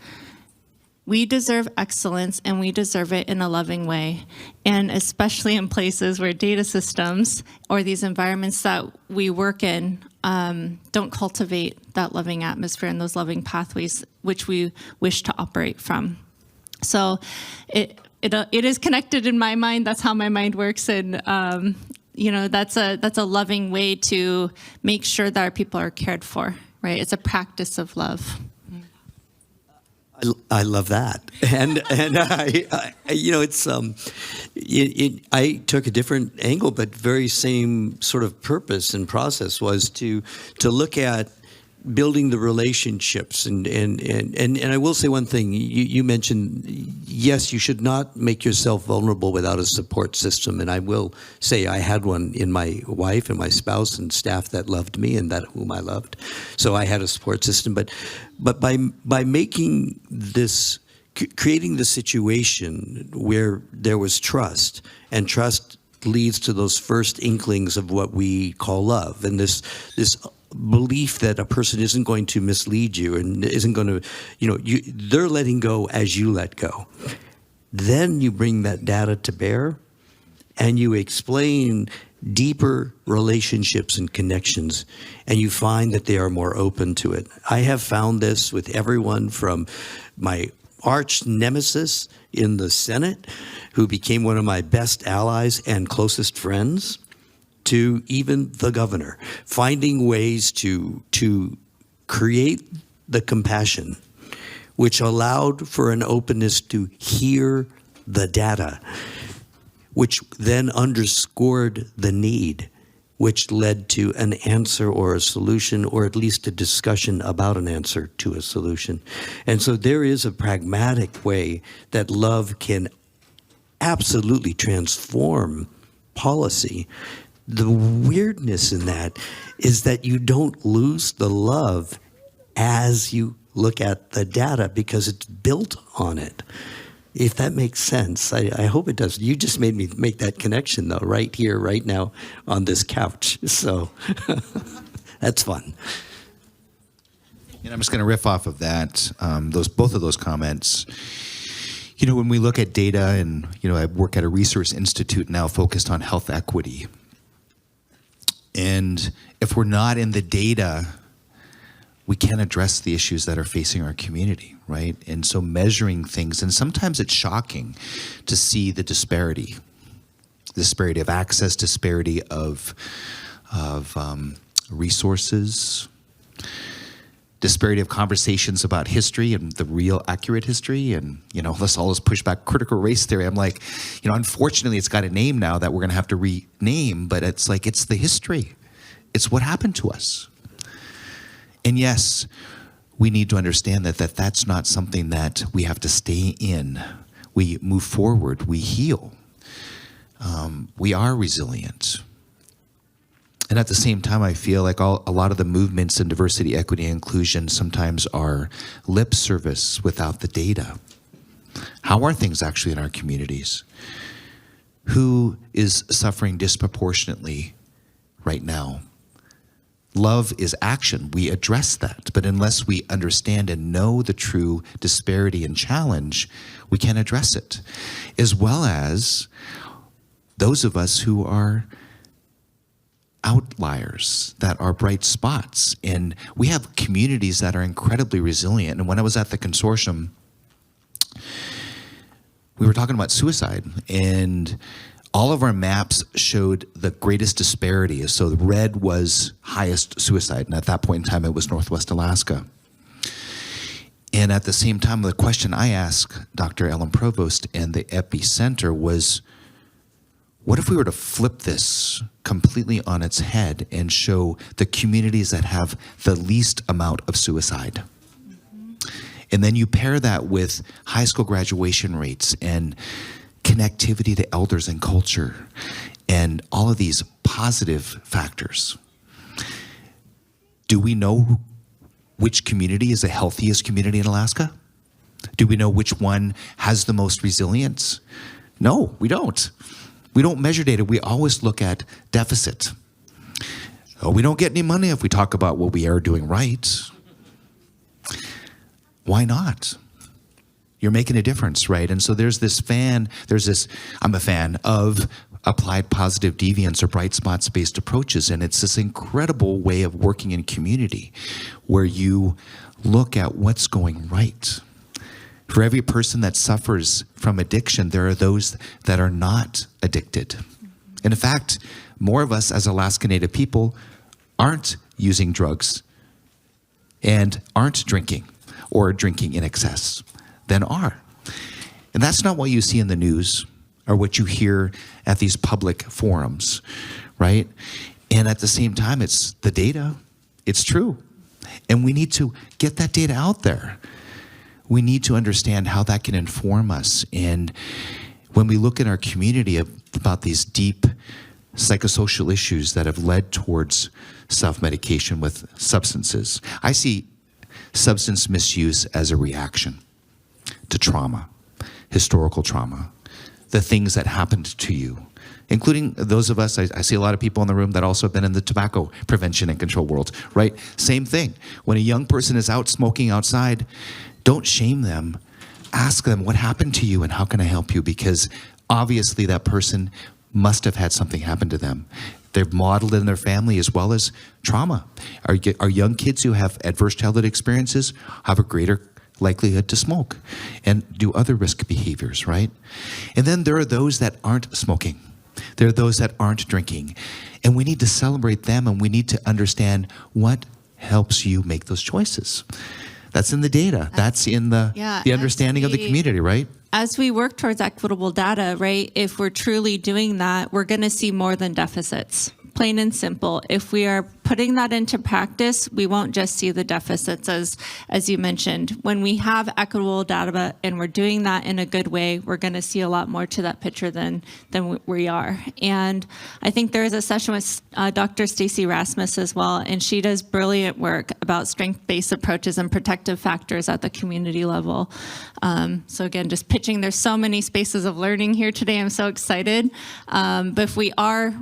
We deserve excellence, and we deserve it in a loving way. And especially in places where data systems or these environments that we work in don't cultivate that loving atmosphere and those loving pathways which we wish to operate from. So it is connected in my mind. That's how my mind works. And that's a loving way to make sure that our people are cared for, right? It's a practice of love. I love that, and I took a different angle, but very same sort of purpose and process was to look at building the relationships, and I will say one thing. You mentioned, yes, you should not make yourself vulnerable without a support system, and I will say I had one in my wife and my spouse and staff that loved me and that whom I loved, so I had a support system, but by making this, creating the situation where there was trust, and trust leads to those first inklings of what we call love, and this belief that a person isn't going to mislead you and isn't going to, they're letting go as you let go. Then you bring that data to bear and you explain deeper relationships and connections, and you find that they are more open to it. I have found this with everyone from my arch nemesis in the Senate, who became one of my best allies and closest friends, to even the governor, finding ways to create the compassion, which allowed for an openness to hear the data. which then underscored the need, which led to an answer or a solution, or at least a discussion about an answer to a solution. And so there is a pragmatic way that love can absolutely transform policy. The weirdness in that is that you don't lose the love as you look at the data because it's built on it. If that makes sense, I hope it does. You just made me make that connection, though, right here, right now, on this couch. So that's fun. And I'm just going to riff off of that, both of those comments. You know, when we look at data, and, you know, I work at a research institute now focused on health equity. And if we're not in the data, we can't address the issues that are facing our community, right? And so measuring things, and sometimes it's shocking to see the disparity of access, disparity of resources, disparity of conversations about history and the real accurate history. And, you know, let's always push back critical race theory. I'm like, you know, unfortunately it's got a name now that we're going to have to rename, but it's like, it's the history. It's what happened to us. And yes, we need to understand that that's not something that we have to stay in. We move forward, we heal. We are resilient. And at the same time, I feel like a lot of the movements in diversity, equity, and inclusion sometimes are lip service without the data. How are things actually in our communities? Who is suffering disproportionately right now? Love is action. We address that. But unless we understand and know the true disparity and challenge, we can't address it. As well as those of us who are outliers, that are bright spots. And we have communities that are incredibly resilient. And when I was at the consortium, we were talking about suicide, and all of our maps showed the greatest disparity. So the red was highest suicide, and at that point in time, it was Northwest Alaska. And at the same time, the question I asked Dr. Ellen Provost and the Epicenter was, what if we were to flip this completely on its head and show the communities that have the least amount of suicide? And then you pair that with high school graduation rates and connectivity to elders and culture and all of these positive factors. Do we know which community is the healthiest community in Alaska? Do we know which one has the most resilience? No, we don't. We don't measure data. We always look at deficit. Oh, we don't get any money if we talk about what we are doing right. Why not? You're making a difference, right? And so I'm a fan of applied positive deviance or bright spots based approaches. And it's this incredible way of working in community where you look at what's going right. For every person that suffers from addiction, there are those that are not addicted. And in fact, more of us as Alaska Native people aren't using drugs and aren't drinking or drinking in excess than are. And that's not what you see in the news or what you hear at these public forums, right? And at the same time, it's the data. It's true. And we need to get that data out there. We need to understand how that can inform us. And when we look in our community about these deep psychosocial issues that have led towards self-medication with substances, I see substance misuse as a reaction to trauma, historical trauma, the things that happened to you, including those of us, I see a lot of people in the room that also have been in the tobacco prevention and control world, right? Same thing. When a young person is out smoking outside, don't shame them. Ask them, what happened to you and how can I help you? Because obviously that person must have had something happen to them. They've modeled it in their family as well as trauma. Our young kids who have adverse childhood experiences have a greater likelihood to smoke and do other risk behaviors, right? And then there are those that aren't smoking. There are those that aren't drinking. And we need to celebrate them, and we need to understand what helps you make those choices. That's in the data. That's in the understanding of the community, right? as we work towards equitable data, right, if we're truly doing that, we're going to see more than deficits. Plain and simple. If we are putting that into practice, we won't just see the deficits as you mentioned. When we have equitable data and we're doing that in a good way, we're going to see a lot more to that picture than we are. And I think there is a session with Dr. Stacy Rasmus as well, and she does brilliant work about strength-based approaches and protective factors at the community level. So again, just pitching, there's so many spaces of learning here today. I'm so excited. But if we are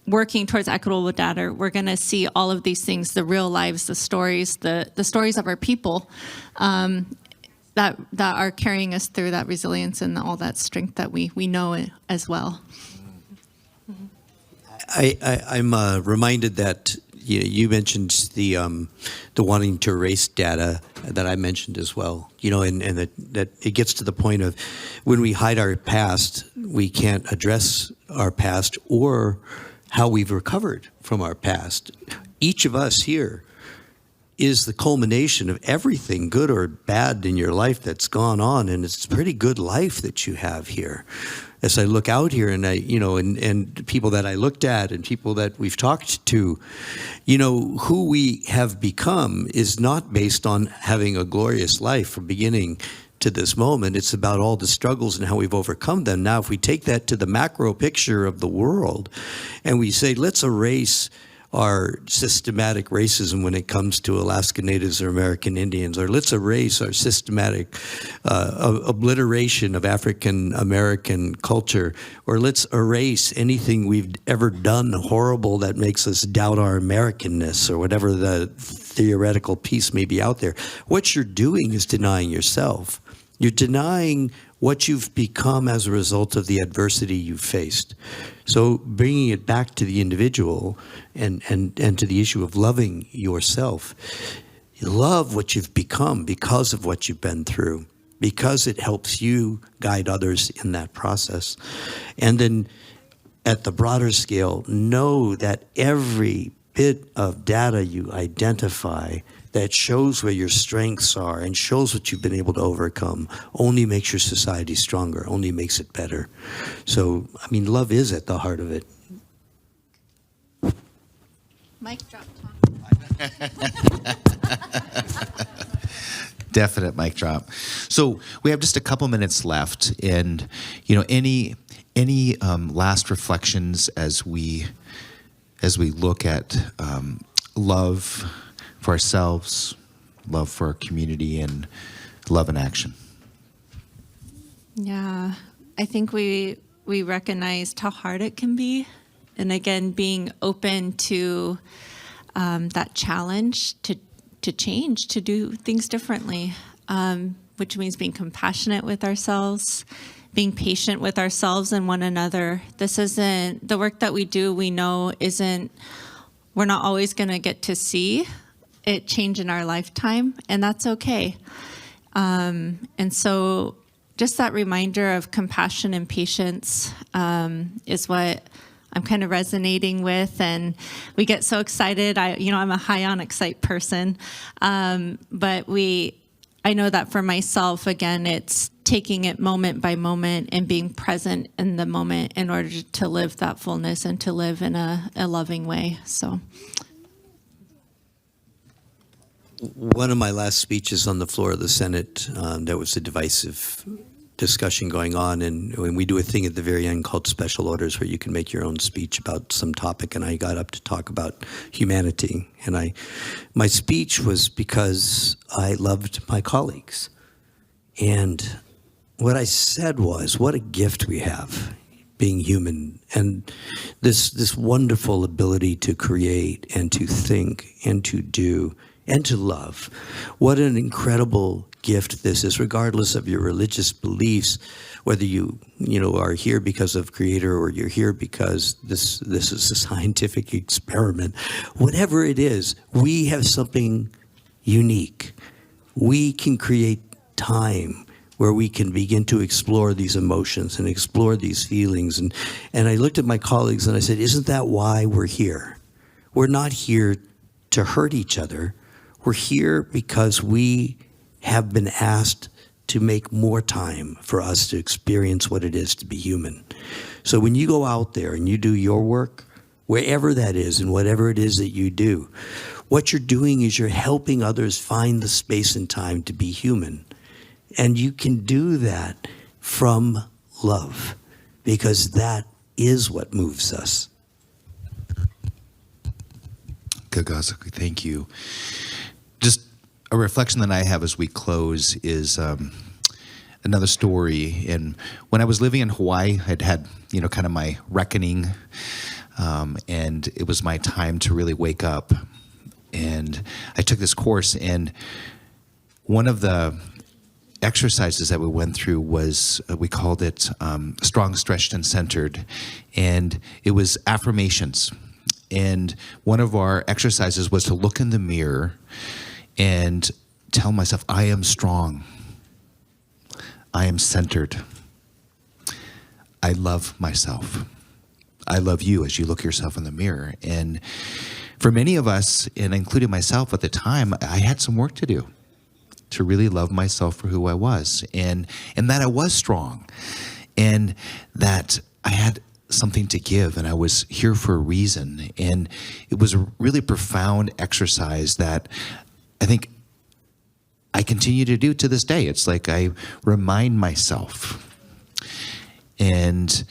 working towards equitable data, we're going to see all of these things, the real lives, the stories of our people that are carrying us through that resilience and all that strength that we know as well. I'm reminded that you mentioned the wanting to erase data that I mentioned as well. And that it gets to the point of when we hide our past, we can't address our past or how we've recovered from our past. Each of us here is the culmination of everything, good or bad, in your life that's gone on, and it's a pretty good life that you have here. As I look out here, and and people that I looked at, and people that we've talked to, who we have become is not based on having a glorious life from beginning to this moment. It's about all the struggles and how we've overcome them. Now, if we take that to the macro picture of the world and we say, let's erase our systematic racism when it comes to Alaska Natives or American Indians, or let's erase our systematic obliteration of African American culture, or let's erase anything we've ever done horrible that makes us doubt our Americanness, or whatever the theoretical piece may be out there. What you're doing is denying yourself. You're denying what you've become as a result of the adversity you've faced. So bringing it back to the individual and to the issue of loving yourself. Love what you've become because of what you've been through, because it helps you guide others in that process. And then at the broader scale, know that every bit of data you identify that shows where your strengths are and shows what you've been able to overcome only makes your society stronger, only makes it better. So, love is at the heart of it. Mic drop, Tom. Definite mic drop. So we have just a couple minutes left, and any last reflections as we look at love for ourselves, love for our community, and love in action? Yeah, I think we recognized how hard it can be, and again, being open to that challenge to change, to do things differently, which means being compassionate with ourselves, being patient with ourselves and one another. This isn't the work that we do. We know we're not always going to get to see it change in our lifetime, and that's okay. And so just that reminder of compassion and patience is what I'm kind of resonating with, and we get so excited. I'm a high on excite person, but I know that for myself, again, it's taking it moment by moment and being present in the moment in order to live that fullness and to live in a loving way. So. One of my last speeches on the floor of the Senate, there was a divisive discussion going on, and when we do a thing at the very end called special orders, where you can make your own speech about some topic, and I got up to talk about humanity, and my speech was because I loved my colleagues, and what I said was, what a gift we have, being human, and this wonderful ability to create and to think and to do and to love. What an incredible gift this is, regardless of your religious beliefs, whether you are here because of Creator or you're here because this is a scientific experiment. Whatever it is, we have something unique. We can create time where we can begin to explore these emotions and explore these feelings. And I looked at my colleagues and I said, isn't that why we're here? We're not here to hurt each other. We're here because we have been asked to make more time for us to experience what it is to be human. So when you go out there and you do your work, wherever that is and whatever it is that you do, what you're doing is you're helping others find the space and time to be human. And you can do that from love, because that is what moves us. Gagasaku, thank you. Just a reflection that I have as we close is another story. And when I was living in Hawaii, I'd had, kind of my reckoning, and it was my time to really wake up. And I took this course, and one of the exercises that we went through was, we called it strong, stretched, and centered. And it was affirmations. And one of our exercises was to look in the mirror and tell myself, I am strong. I am centered. I love myself. I love you as you look yourself in the mirror. And for many of us, and including myself at the time, I had some work to do to really love myself for who I was, and that I was strong, and that I had something to give, and I was here for a reason. And it was a really profound exercise that I think I continue to do to this day. It's like I remind myself, and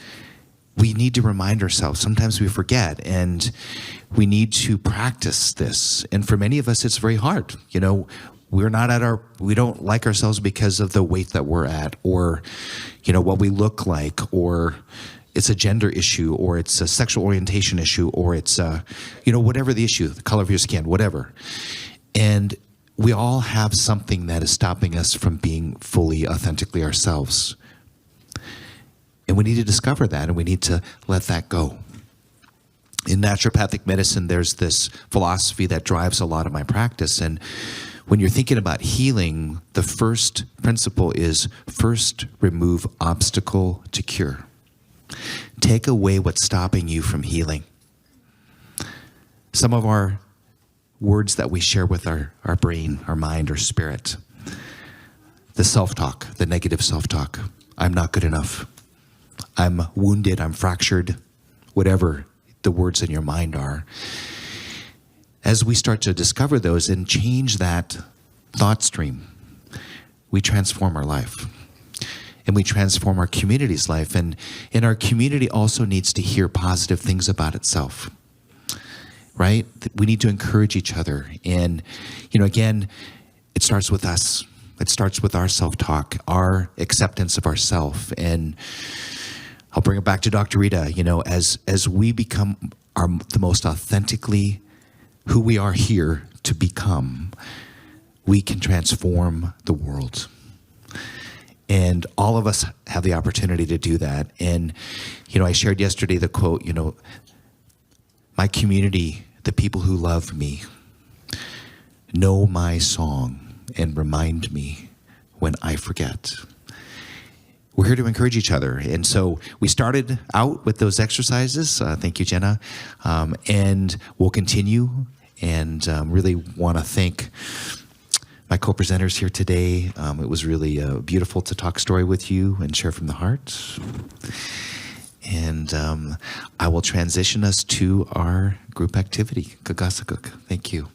we need to remind ourselves. Sometimes we forget, and we need to practice this. And for many of us, it's very hard. We don't like ourselves because of the weight that we're at, or, what we look like, or it's a gender issue, or it's a sexual orientation issue, or it's whatever the issue, the color of your skin, whatever. And we all have something that is stopping us from being fully, authentically ourselves. And we need to discover that, and we need to let that go. In naturopathic medicine, there's this philosophy that drives a lot of my practice. And when you're thinking about healing, the first principle is first remove obstacle to cure. Take away what's stopping you from healing. Some of our words that we share with our brain, our mind, our spirit, the self-talk, the negative self-talk. I'm not good enough. I'm wounded, I'm fractured, whatever the words in your mind are. As we start to discover those and change that thought stream, we transform our life. And we transform our community's life. And our community also needs to hear positive things about itself, right? We need to encourage each other. And, again, it starts with us. It starts with our self-talk, our acceptance of ourself. And I'll bring it back to Dr. Rita, as we become the most authentically who we are here to become, we can transform the world. And all of us have the opportunity to do that. And, I shared yesterday the quote, my community, the people who love me, know my song and remind me when I forget. We're here to encourage each other. And so we started out with those exercises. Thank you, Jenna. And we'll continue, and really want to thank my co-presenters here today. It was really beautiful to talk story with you and share from the heart. And I will transition us to our group activity, Kagasakuk. Thank you.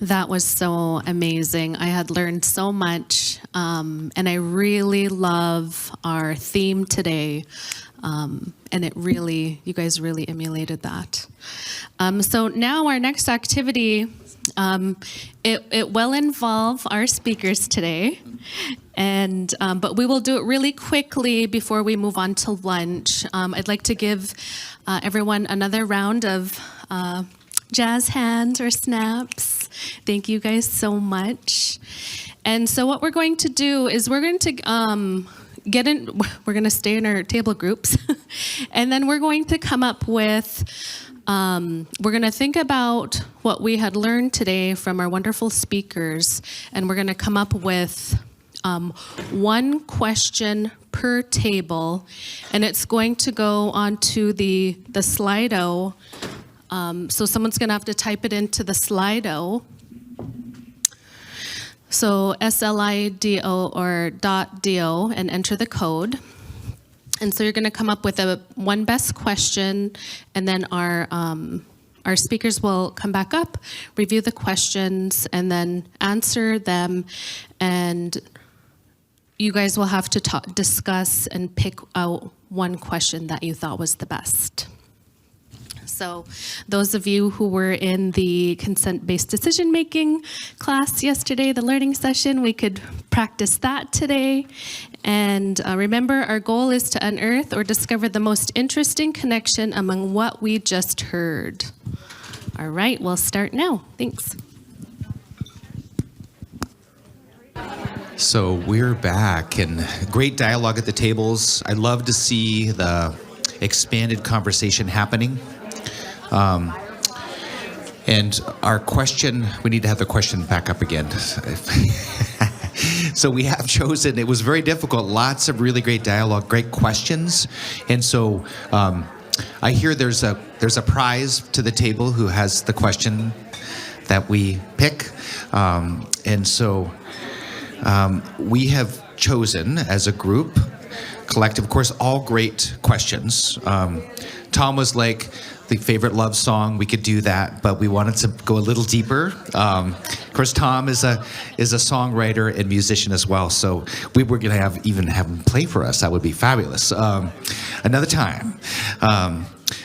That was so amazing. I had learned so much, and I really love our theme today. And you guys really emulated that. So now our next activity, it will involve our speakers today, and but we will do it really quickly before we move on to lunch. I'd like to give everyone another round of jazz hands or snaps. Thank you guys so much. And so what we're going to do is we're going to we're going to stay in our table groups, and then we're going to come up with, we're going to think about what we had learned today from our wonderful speakers, and we're going to come up with one question per table, and it's going to go onto the Slido. So someone's going to have to type it into the Slido. So SLIDO or .do and enter the code. And so you're going to come up with one best question, and then our speakers will come back up, review the questions, and then answer them. And you guys will have to discuss and pick out one question that you thought was the best. So those of you who were in the consent-based decision-making class yesterday, the learning session, we could practice that today. And remember, our goal is to unearth or discover the most interesting connection among what we just heard. All right, we'll start now. Thanks. So we're back, and great dialogue at the tables. I love to see the expanded conversation happening. And our question, we need to have the question back up again. So we have chosen, it was very difficult, lots of really great dialogue, great questions. And so I hear there's a prize to the table who has the question that we pick. And so we have chosen as a group, collective, of course, all great questions. Tom was like, the favorite love song, we could do that, but we wanted to go a little deeper. Of course, Tom is a songwriter and musician as well, so we were going to even have him play for us. That would be fabulous. Another time.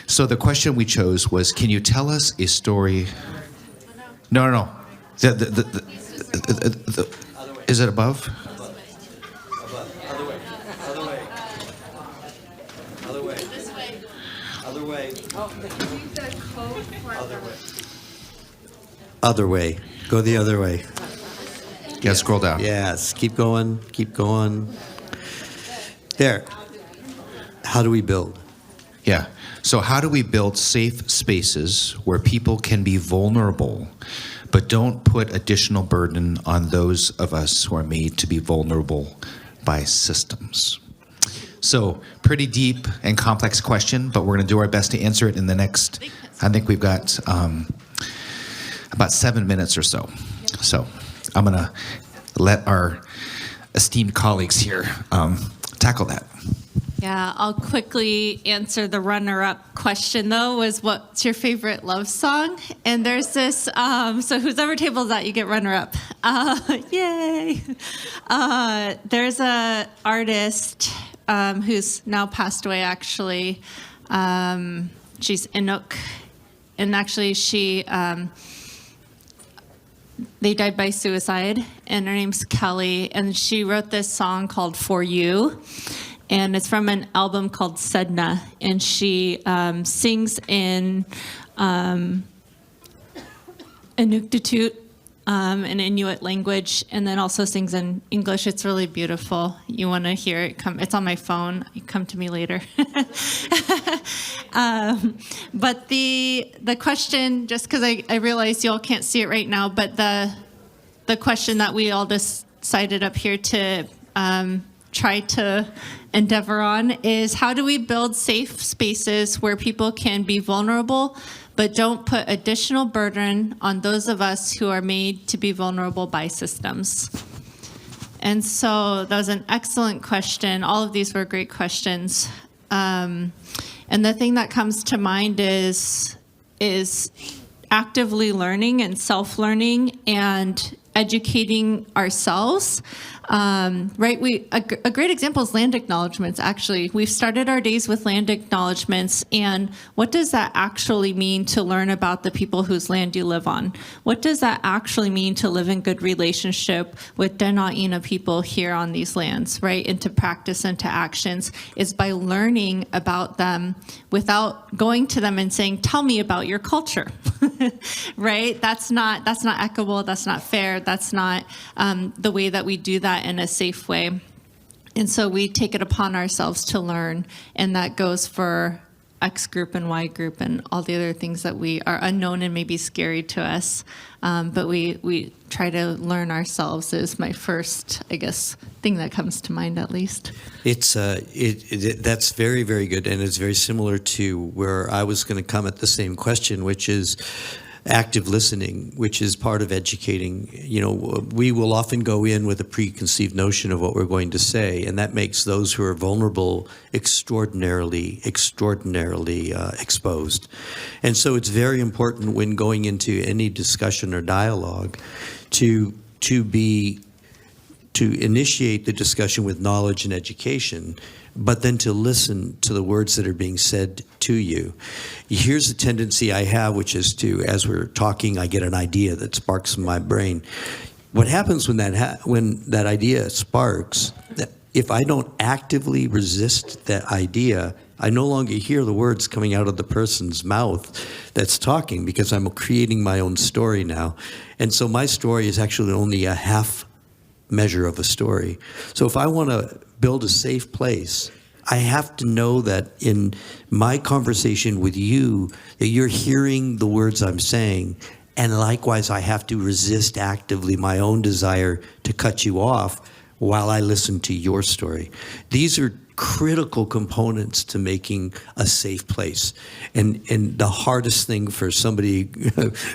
So the question we chose was, can you tell us a story? No. Is it above? Other way. Go the other way. Yeah, scroll down. Yes, keep going. There. How do we build? Yeah. So how do we build safe spaces where people can be vulnerable, but don't put additional burden on those of us who are made to be vulnerable by systems? So pretty deep and complex question, but we're going to do our best to answer it in the next, I think we've got about 7 minutes or so. So I'm going to let our esteemed colleagues here tackle that. Yeah, I'll quickly answer the runner-up question, though, was what's your favorite love song? And there's this, so whoever tables that, you get runner-up. Yay! There's a artist who's now passed away, actually. She's Inuk. And actually, they died by suicide, and her name's Kelly. And she wrote this song called For You. And it's from an album called Sedna, and she sings in Inuktitut, an Inuit language, and then also sings in English. It's really beautiful. You want to hear it? It's on my phone. You come to me later. But the question, just because I realize you all can't see it right now, but the question that we all decided up here to try to endeavor on is, how do we build safe spaces where people can be vulnerable, but don't put additional burden on those of us who are made to be vulnerable by systems? And so that was an excellent question. All of these were great questions. And the thing that comes to mind is actively learning and self-learning and educating ourselves. Right, a great example is land acknowledgements, actually. We've started our days with land acknowledgements, and what does that actually mean to learn about the people whose land you live on? What does that actually mean to live in good relationship with Dena'ina people here on these lands, right? Into practice, into actions, is by learning about them without going to them and saying, tell me about your culture, right? That's not equitable, that's not fair, that's not the way that we do that in a safe way. And so we take it upon ourselves to learn, and that goes for X group and Y group and all the other things that we are unknown and maybe scary to us. But we try to learn ourselves is my first, I guess, thing that comes to mind at least. It's that's very, very good, and it's very similar to where I was going to come at the same question, which is active listening, which is part of educating. You know, we will often go in with a preconceived notion of what we're going to say, and that makes those who are vulnerable extraordinarily exposed. And so it's very important when going into any discussion or dialogue to initiate the discussion with knowledge and education, but then to listen to the words that are being said to you. Here's a tendency I have, which is to, as we're talking, I get an idea that sparks in my brain. What happens when that idea sparks, if I don't actively resist that idea, I no longer hear the words coming out of the person's mouth that's talking, because I'm creating my own story now. And so my story is actually only a half measure of a story. So if I want to build a safe place, I have to know that in my conversation with you, that you're hearing the words I'm saying, and likewise I have to resist actively my own desire to cut you off while I listen to your story. These are critical components to making a safe place. And the hardest thing for somebody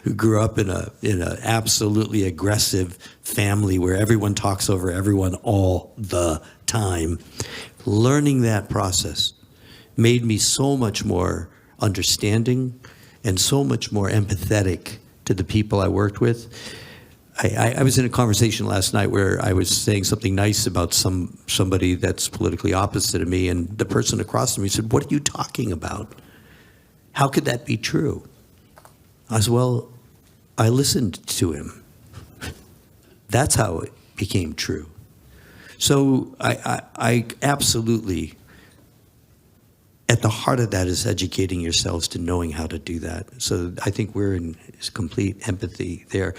who grew up in a absolutely aggressive family where everyone talks over everyone all the time, learning that process made me so much more understanding and so much more empathetic to the people I worked with. I was in a conversation last night where I was saying something nice about somebody that's politically opposite of me, and the person across from me said, "What are you talking about? How could that be true?" I said, "Well, I listened to him. That's how it became true." So I absolutely, at the heart of that is educating yourselves to knowing how to do that. So I think we're in complete empathy there.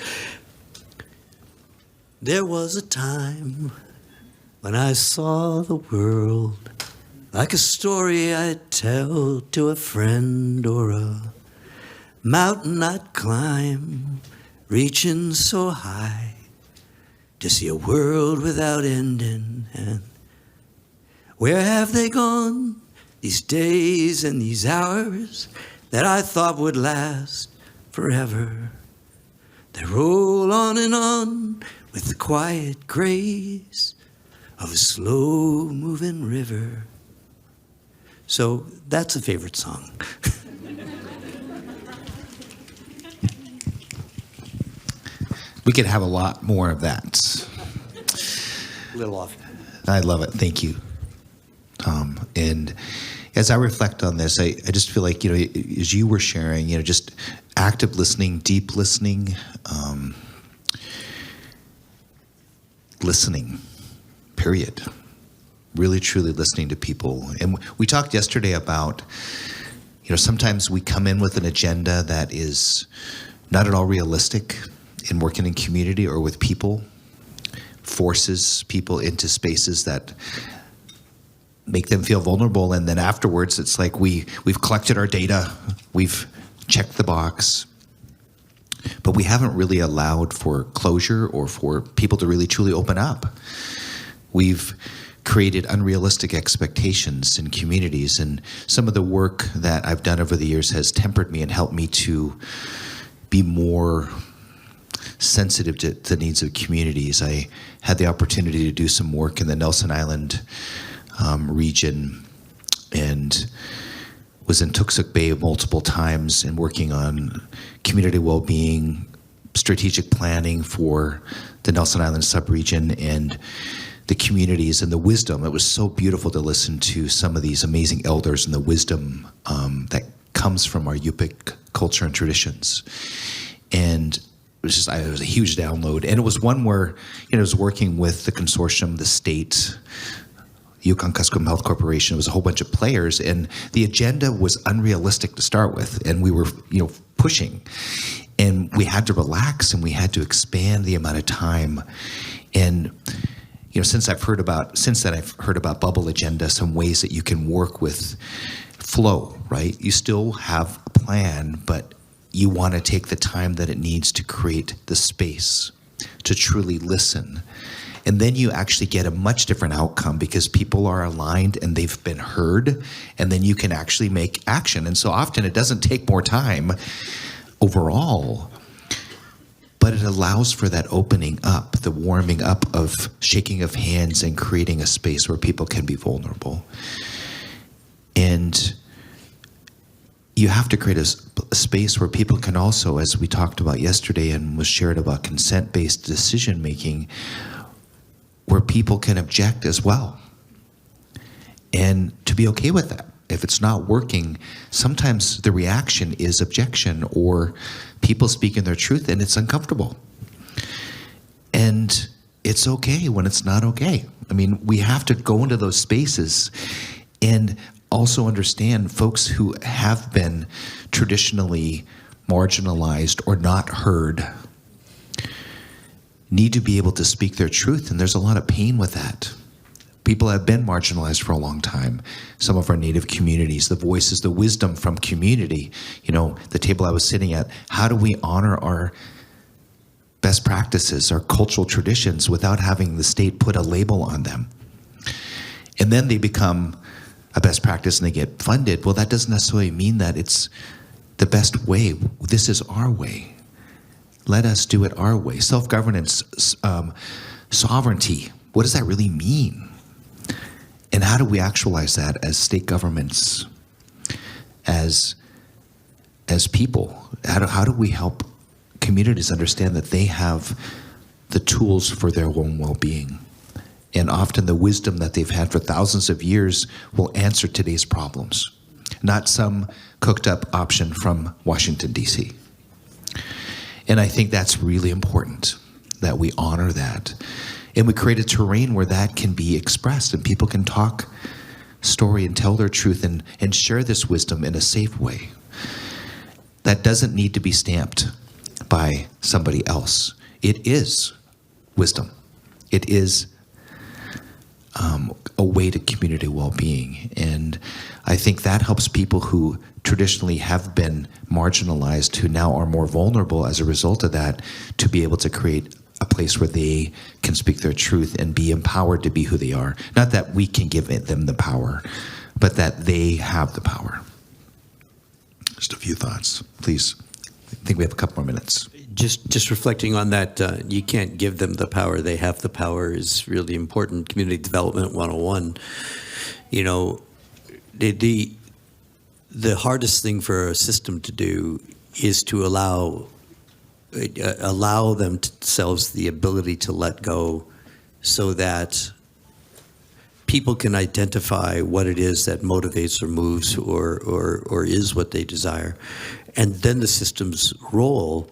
There was a time when I saw the world like a story I'd tell to a friend, or a mountain I'd climb, reaching so high to see a world without ending. And where have they gone, these days and these hours that I thought would last forever? They roll on and on with the quiet grace of a slow-moving river. So that's a favorite song. We could have a lot more of that. A little off. I love it. Thank you, Tom. And as I reflect on this, I just feel like, as you were sharing, just active listening, deep listening, listening, period. Really, truly listening to people. And we talked yesterday about, sometimes we come in with an agenda that is not at all realistic in working in community or with people, forces people into spaces that make them feel vulnerable. And then afterwards, it's like we've collected our data, we've checked the box, but we haven't really allowed for closure or for people to really truly open up. We've created unrealistic expectations in communities, and some of the work that I've done over the years has tempered me and helped me to be more sensitive to the needs of communities. I had the opportunity to do some work in the Nelson Island region, and was in Tuksuk Bay multiple times and working on community well-being, strategic planning for the Nelson Island subregion and the communities and the wisdom. It was so beautiful to listen to some of these amazing elders and the wisdom that comes from our Yupik culture and traditions. And it was a huge download. And it was one where, it was working with the consortium, the state, Yukon Kuskokwim Health Corporation. It was a whole bunch of players, and the agenda was unrealistic to start with. And we were, pushing, and we had to relax, and we had to expand the amount of time. And since then I've heard about bubble agenda, some ways that you can work with flow, right? You still have a plan, but you want to take the time that it needs to create the space to truly listen. And then you actually get a much different outcome because people are aligned and they've been heard, and then you can actually make action. And so often it doesn't take more time overall, but it allows for that opening up, the warming up of shaking of hands and creating a space where people can be vulnerable. And you have to create a space where people can also, as we talked about yesterday and was shared about consent-based decision-making, where people can object as well. And to be okay with that. If it's not working, sometimes the reaction is objection or people speaking their truth and it's uncomfortable. And it's okay when it's not okay. I mean, we have to go into those spaces and also understand folks who have been traditionally marginalized or not heard need to be able to speak their truth, and there's a lot of pain with that. People have been marginalized for a long time. Some of our Native communities, the voices, the wisdom from community, the table I was sitting at, how do we honor our best practices, our cultural traditions without having the state put a label on them? And then they become a best practice and they get funded. Well, that doesn't necessarily mean that it's the best way. This is our way. Let us do it our way. Self-governance, sovereignty, what does that really mean? And how do we actualize that as state governments, as people? How do we help communities understand that they have the tools for their own well-being? And often the wisdom that they've had for thousands of years will answer today's problems, not some cooked up option from Washington, D.C. And I think that's really important that we honor that. And we create a terrain where that can be expressed and people can talk story and tell their truth and share this wisdom in a safe way. That doesn't need to be stamped by somebody else. It is wisdom. It is a way to community well-being. And I think that helps people who traditionally have been marginalized, who now are more vulnerable as a result of that, to be able to create a place where they can speak their truth and be empowered to be who they are. Not that we can give them the power, but that they have the power. Just a few thoughts, please. I think we have a couple more minutes. Just reflecting on that, you can't give them the power. They have the power is really important. Community Development 101. The hardest thing for a system to do is to allow themselves the ability to let go so that people can identify what it is that motivates or moves or is what they desire. And then the system's role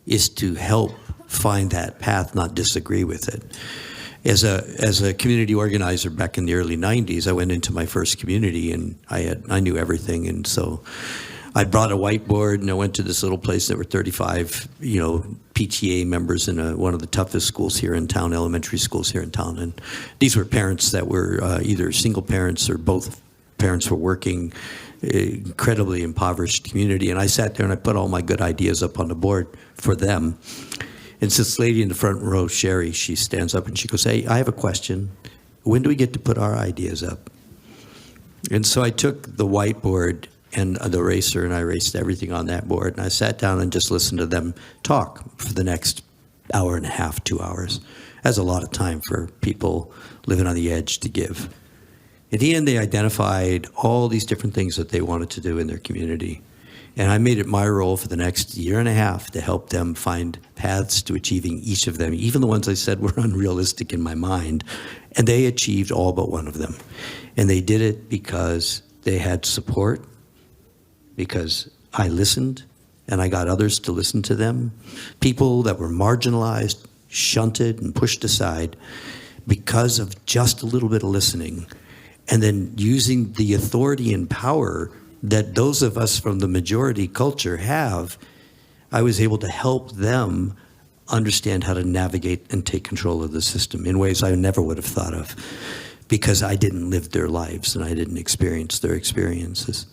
is to help find that path, not disagree with it. As a community organizer back in the early 90s, I went into my first community and I knew everything. And so I brought a whiteboard and I went to this little place. There were 35, PTA members in one of the toughest schools here in town, elementary schools here in town. And these were parents that were either single parents or both parents were working, incredibly impoverished community. And I sat there and I put all my good ideas up on the board for them. And this lady in the front row, Sherry, she stands up and she goes, "Hey, I have a question. When do we get to put our ideas up?" And so I took the whiteboard and the eraser and I erased everything on that board. And I sat down and just listened to them talk for the next hour and a half, 2 hours. That's a lot of time for people living on the edge to give. At the end, they identified all these different things that they wanted to do in their community. And I made it my role for the next year and a half to help them find paths to achieving each of them, even the ones I said were unrealistic in my mind. And they achieved all but one of them. And they did it because they had support, because I listened, and I got others to listen to them. People that were marginalized, shunted, and pushed aside because of just a little bit of listening. And then using the authority and power that those of us from the majority culture have, I was able to help them understand how to navigate and take control of the system in ways I never would have thought of. because I didn't live their lives and I didn't experience their experiences.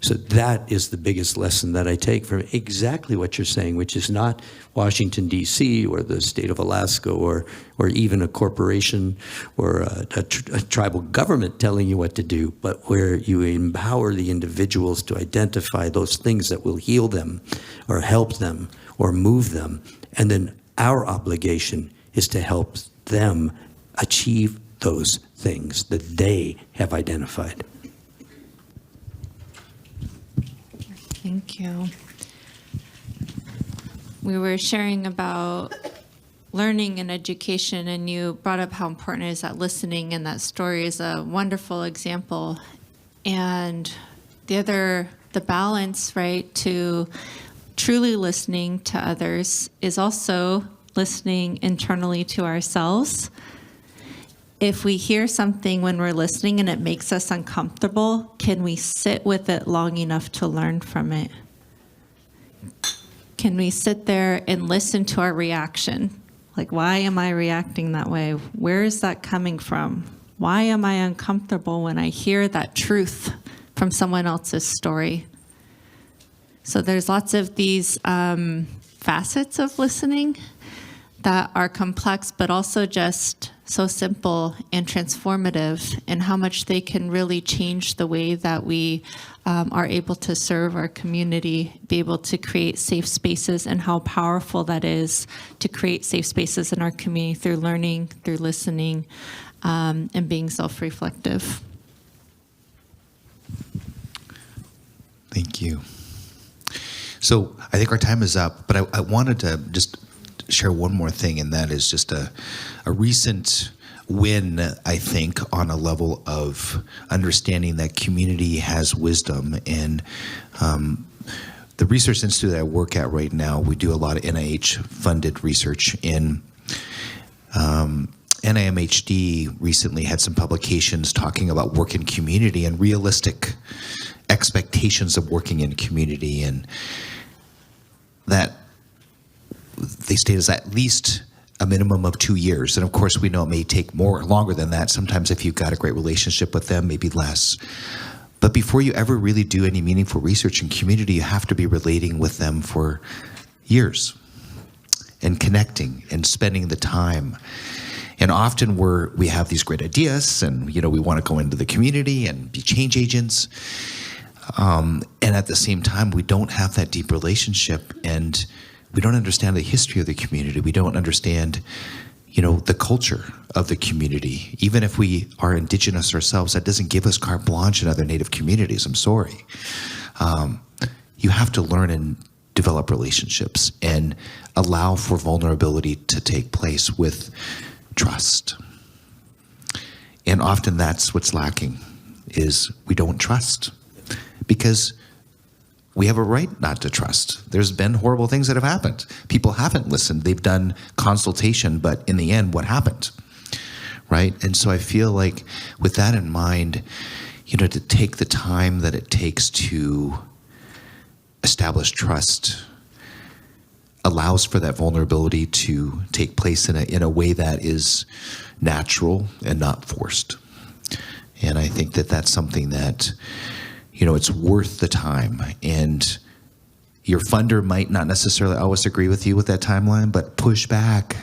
So that is the biggest lesson that I take from exactly what you're saying, which is not Washington, D.C. or the state of Alaska or even a corporation or a tribal government telling you what to do, but where you empower the individuals to identify those things that will heal them or help them or move them. And then our obligation is to help them achieve those things that they have identified. Thank you. We were sharing about learning and education, and you brought up how important it is that listening, and that story is a wonderful example. And the balance, right, to truly listening to others is also listening internally to ourselves. If we hear something when we're listening and it makes us uncomfortable, can we sit with it long enough to learn from it? Can we sit there and listen to our reaction? Like, why am I reacting that way? Where is that coming from? Why am I uncomfortable when I hear that truth from someone else's story? So there's lots of these facets of listening that are complex, but also just so simple and transformative, and how much they can really change the way that we are able to serve our community, be able to create safe spaces, and how powerful that is to create safe spaces in our community through learning, through listening, and being self-reflective. Thank you. So I think our time is up, but I wanted to just share one more thing, and that is just a recent win, I think, on a level of understanding that community has wisdom. And the research institute that I work at right now, we do a lot of NIH-funded research in NIMHD recently had some publications talking about work in community and realistic expectations of working in community, and that they state is at least a minimum of 2 years. And of course, we know it may take longer than that. Sometimes if you've got a great relationship with them, maybe less. But before you ever really do any meaningful research in community, you have to be relating with them for years and connecting and spending the time. And often we have these great ideas, and we want to go into the community and be change agents. And at the same time, we don't have that deep relationship, and we don't understand the history of the community. We don't understand, the culture of the community. Even if we are indigenous ourselves, that doesn't give us carte blanche in other Native communities. I'm sorry. You have to learn and develop relationships and allow for vulnerability to take place with trust. And often that's what's lacking, is we don't trust. Because we have a right not to trust. There's been horrible things that have happened. People haven't listened. They've done consultation, but in the end, what happened? Right? And so I feel like with that in mind, to take the time that it takes to establish trust allows for that vulnerability to take place in a way that is natural and not forced. And I think that that's something that it's worth the time. And your funder might not necessarily always agree with you with that timeline, but push back,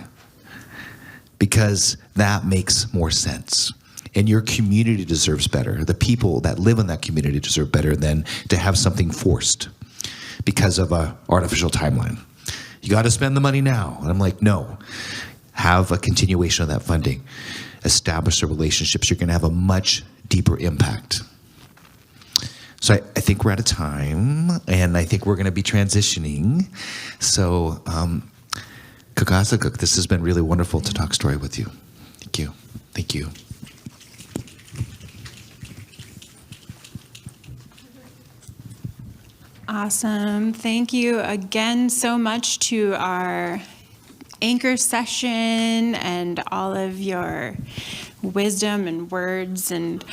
because that makes more sense. And your community deserves better. The people that live in that community deserve better than to have something forced because of an artificial timeline. You got to spend the money now. And I'm like, no. Have a continuation of that funding. Establish the relationships. You're going to have a much deeper impact. So I think we're out of time, and I think we're going to be transitioning. So, Kakasakuk, this has been really wonderful to talk story with you. Thank you. Thank you. Awesome. Thank you again so much to our anchor session and all of your wisdom and words, and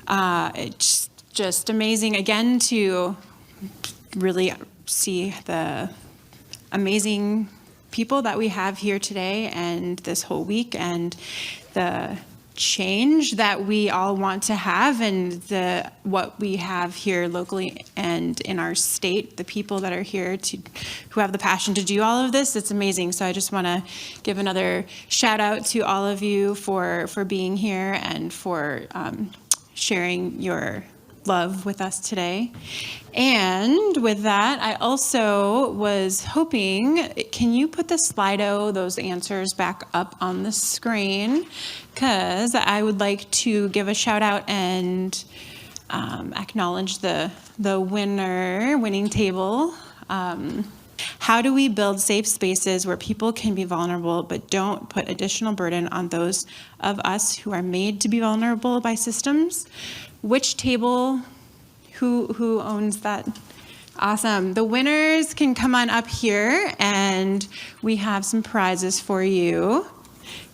it's just amazing again to really see the amazing people that we have here today and this whole week, and the change that we all want to have, and what we have here locally and in our state, the people that are here who have the passion to do all of this. It's amazing. So I just want to give another shout out to all of you for being here and for sharing your love with us today. And with that, I also was hoping, can you put the Slido, those answers back up on the screen? Because I would like to give a shout out and acknowledge the winning table. How do we build safe spaces where people can be vulnerable but don't put additional burden on those of us who are made to be vulnerable by systems? Which table? Who owns that? Awesome. The winners can come on up here, and we have some prizes for you.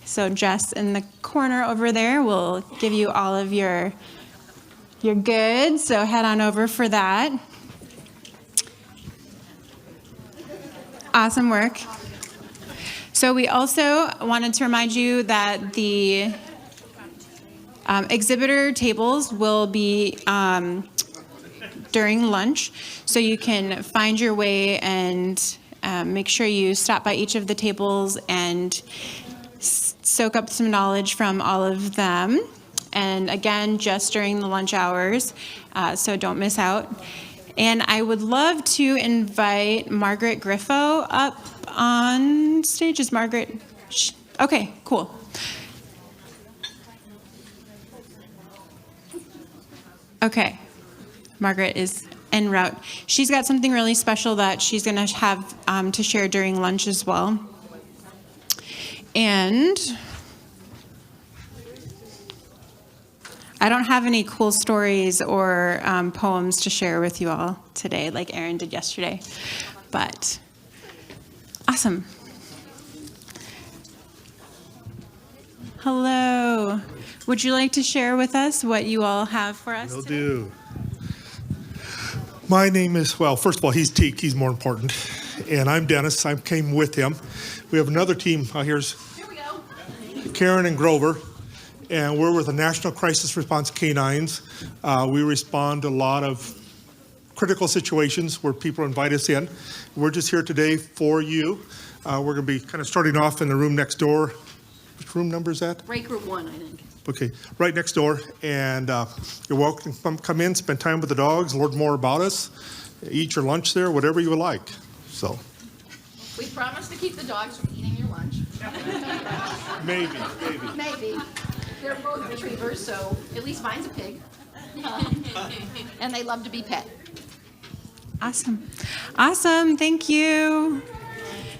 So Jess in the corner over there will give you all of your goods. So head on over for that. Awesome work. So we also wanted to remind you that the exhibitor tables will be during lunch, so you can find your way and make sure you stop by each of the tables and soak up some knowledge from all of them. And again, just during the lunch hours, so don't miss out. And I would love to invite Margaret Griffo up on stage. Is Margaret? Okay, cool. Okay, Margaret is en route. She's got something really special that she's going to have to share during lunch as well. And I don't have any cool stories or poems to share with you all today, like Erin did yesterday, but awesome. Hello. Would you like to share with us what you all have for us Will today? do. My name is, well, first of all, he's Teak. He's more important. And I'm Dennis. I came with him. We have another team. Here's Karen and Grover. And we're with the National Crisis Response Canines. We respond to a lot of critical situations where people invite us in. We're just here today for you. We're going to be kind of starting off in the room next door. Which room number is that? Right group 1, I think. Okay, right next door, and you're welcome to come in, spend time with the dogs, learn more about us, eat your lunch there, whatever you would like. So We promise to keep the dogs from eating your lunch. maybe. Maybe. They're both retrievers, so at least mine's a pig. And they love to be pet. Awesome. Awesome. Thank you.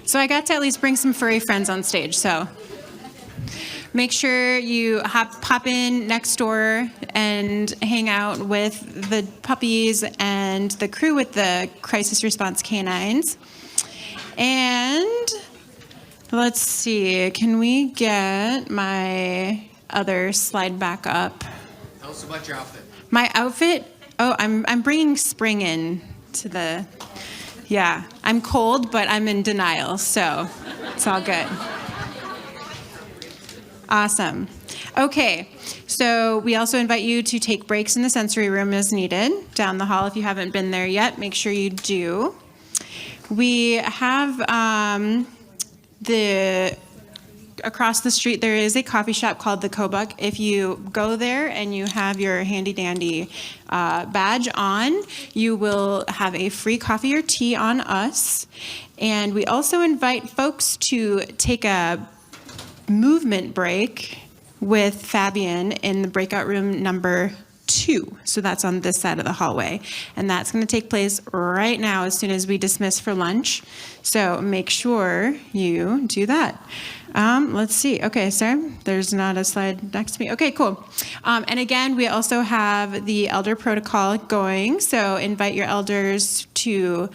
So I got to at least bring some furry friends on stage, so make sure you pop in next door and hang out with the puppies and the crew with the crisis response canines. And let's see, can we get my other slide back up? Tell us about your outfit. My outfit? Oh, I'm bringing spring in to the, yeah. I'm cold, but I'm in denial, so it's all good. Awesome. Okay, so we also invite you to take breaks in the sensory room as needed. Down the hall, if you haven't been there yet, make sure you do. We have across the street, there is a coffee shop called the Kobuk. If you go there and you have your handy dandy badge on, you will have a free coffee or tea on us. And we also invite folks to take a movement break with Fabian in the breakout room number 2. So that's on this side of the hallway. And that's going to take place right now as soon as we dismiss for lunch. So make sure you do that. Let's see. Okay, sir, there's not a slide next to me. Okay, cool. And again, we also have the elder protocol going. So invite your elders to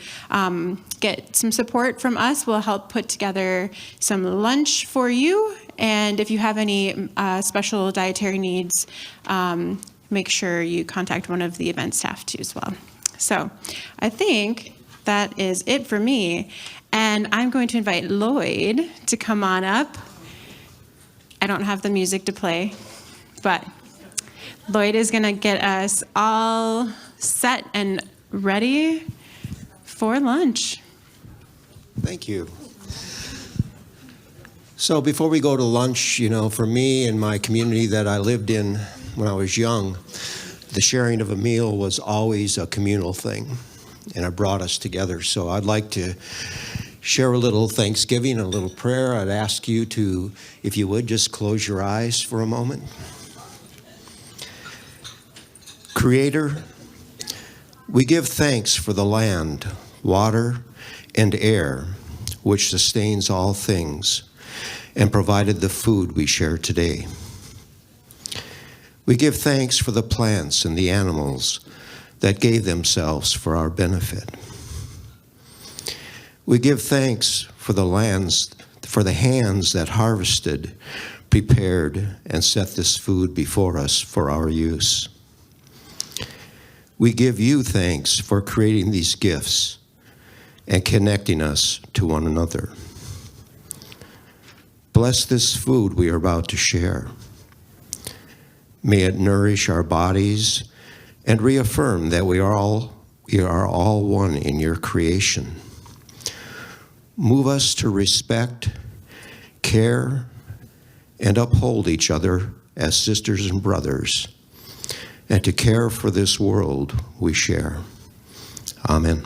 get some support from us. We'll help put together some lunch for you. And if you have any special dietary needs, make sure you contact one of the event staff too as well. So I think that is it for me. And I'm going to invite Lloyd to come on up. I don't have the music to play. but Lloyd is going to get us all set and ready for lunch. Thank you. So before we go to lunch, you know, for me and my community that I lived in when I was young, the sharing of a meal was always a communal thing, and it brought us together. So I'd like to share a little Thanksgiving, a little prayer. I'd ask you to, if you would, just close your eyes for a moment. Creator, we give thanks for the land, water, and air, which sustains all things, and provided the food we share today. We give thanks for the plants and the animals that gave themselves for our benefit. We give thanks for the hands that harvested, prepared, and set this food before us for our use. We give you thanks for creating these gifts and connecting us to one another. Bless this food we are about to share. May it nourish our bodies and reaffirm that we are all one in your creation. Move us to respect, care, and uphold each other as sisters and brothers, and to care for this world we share. Amen.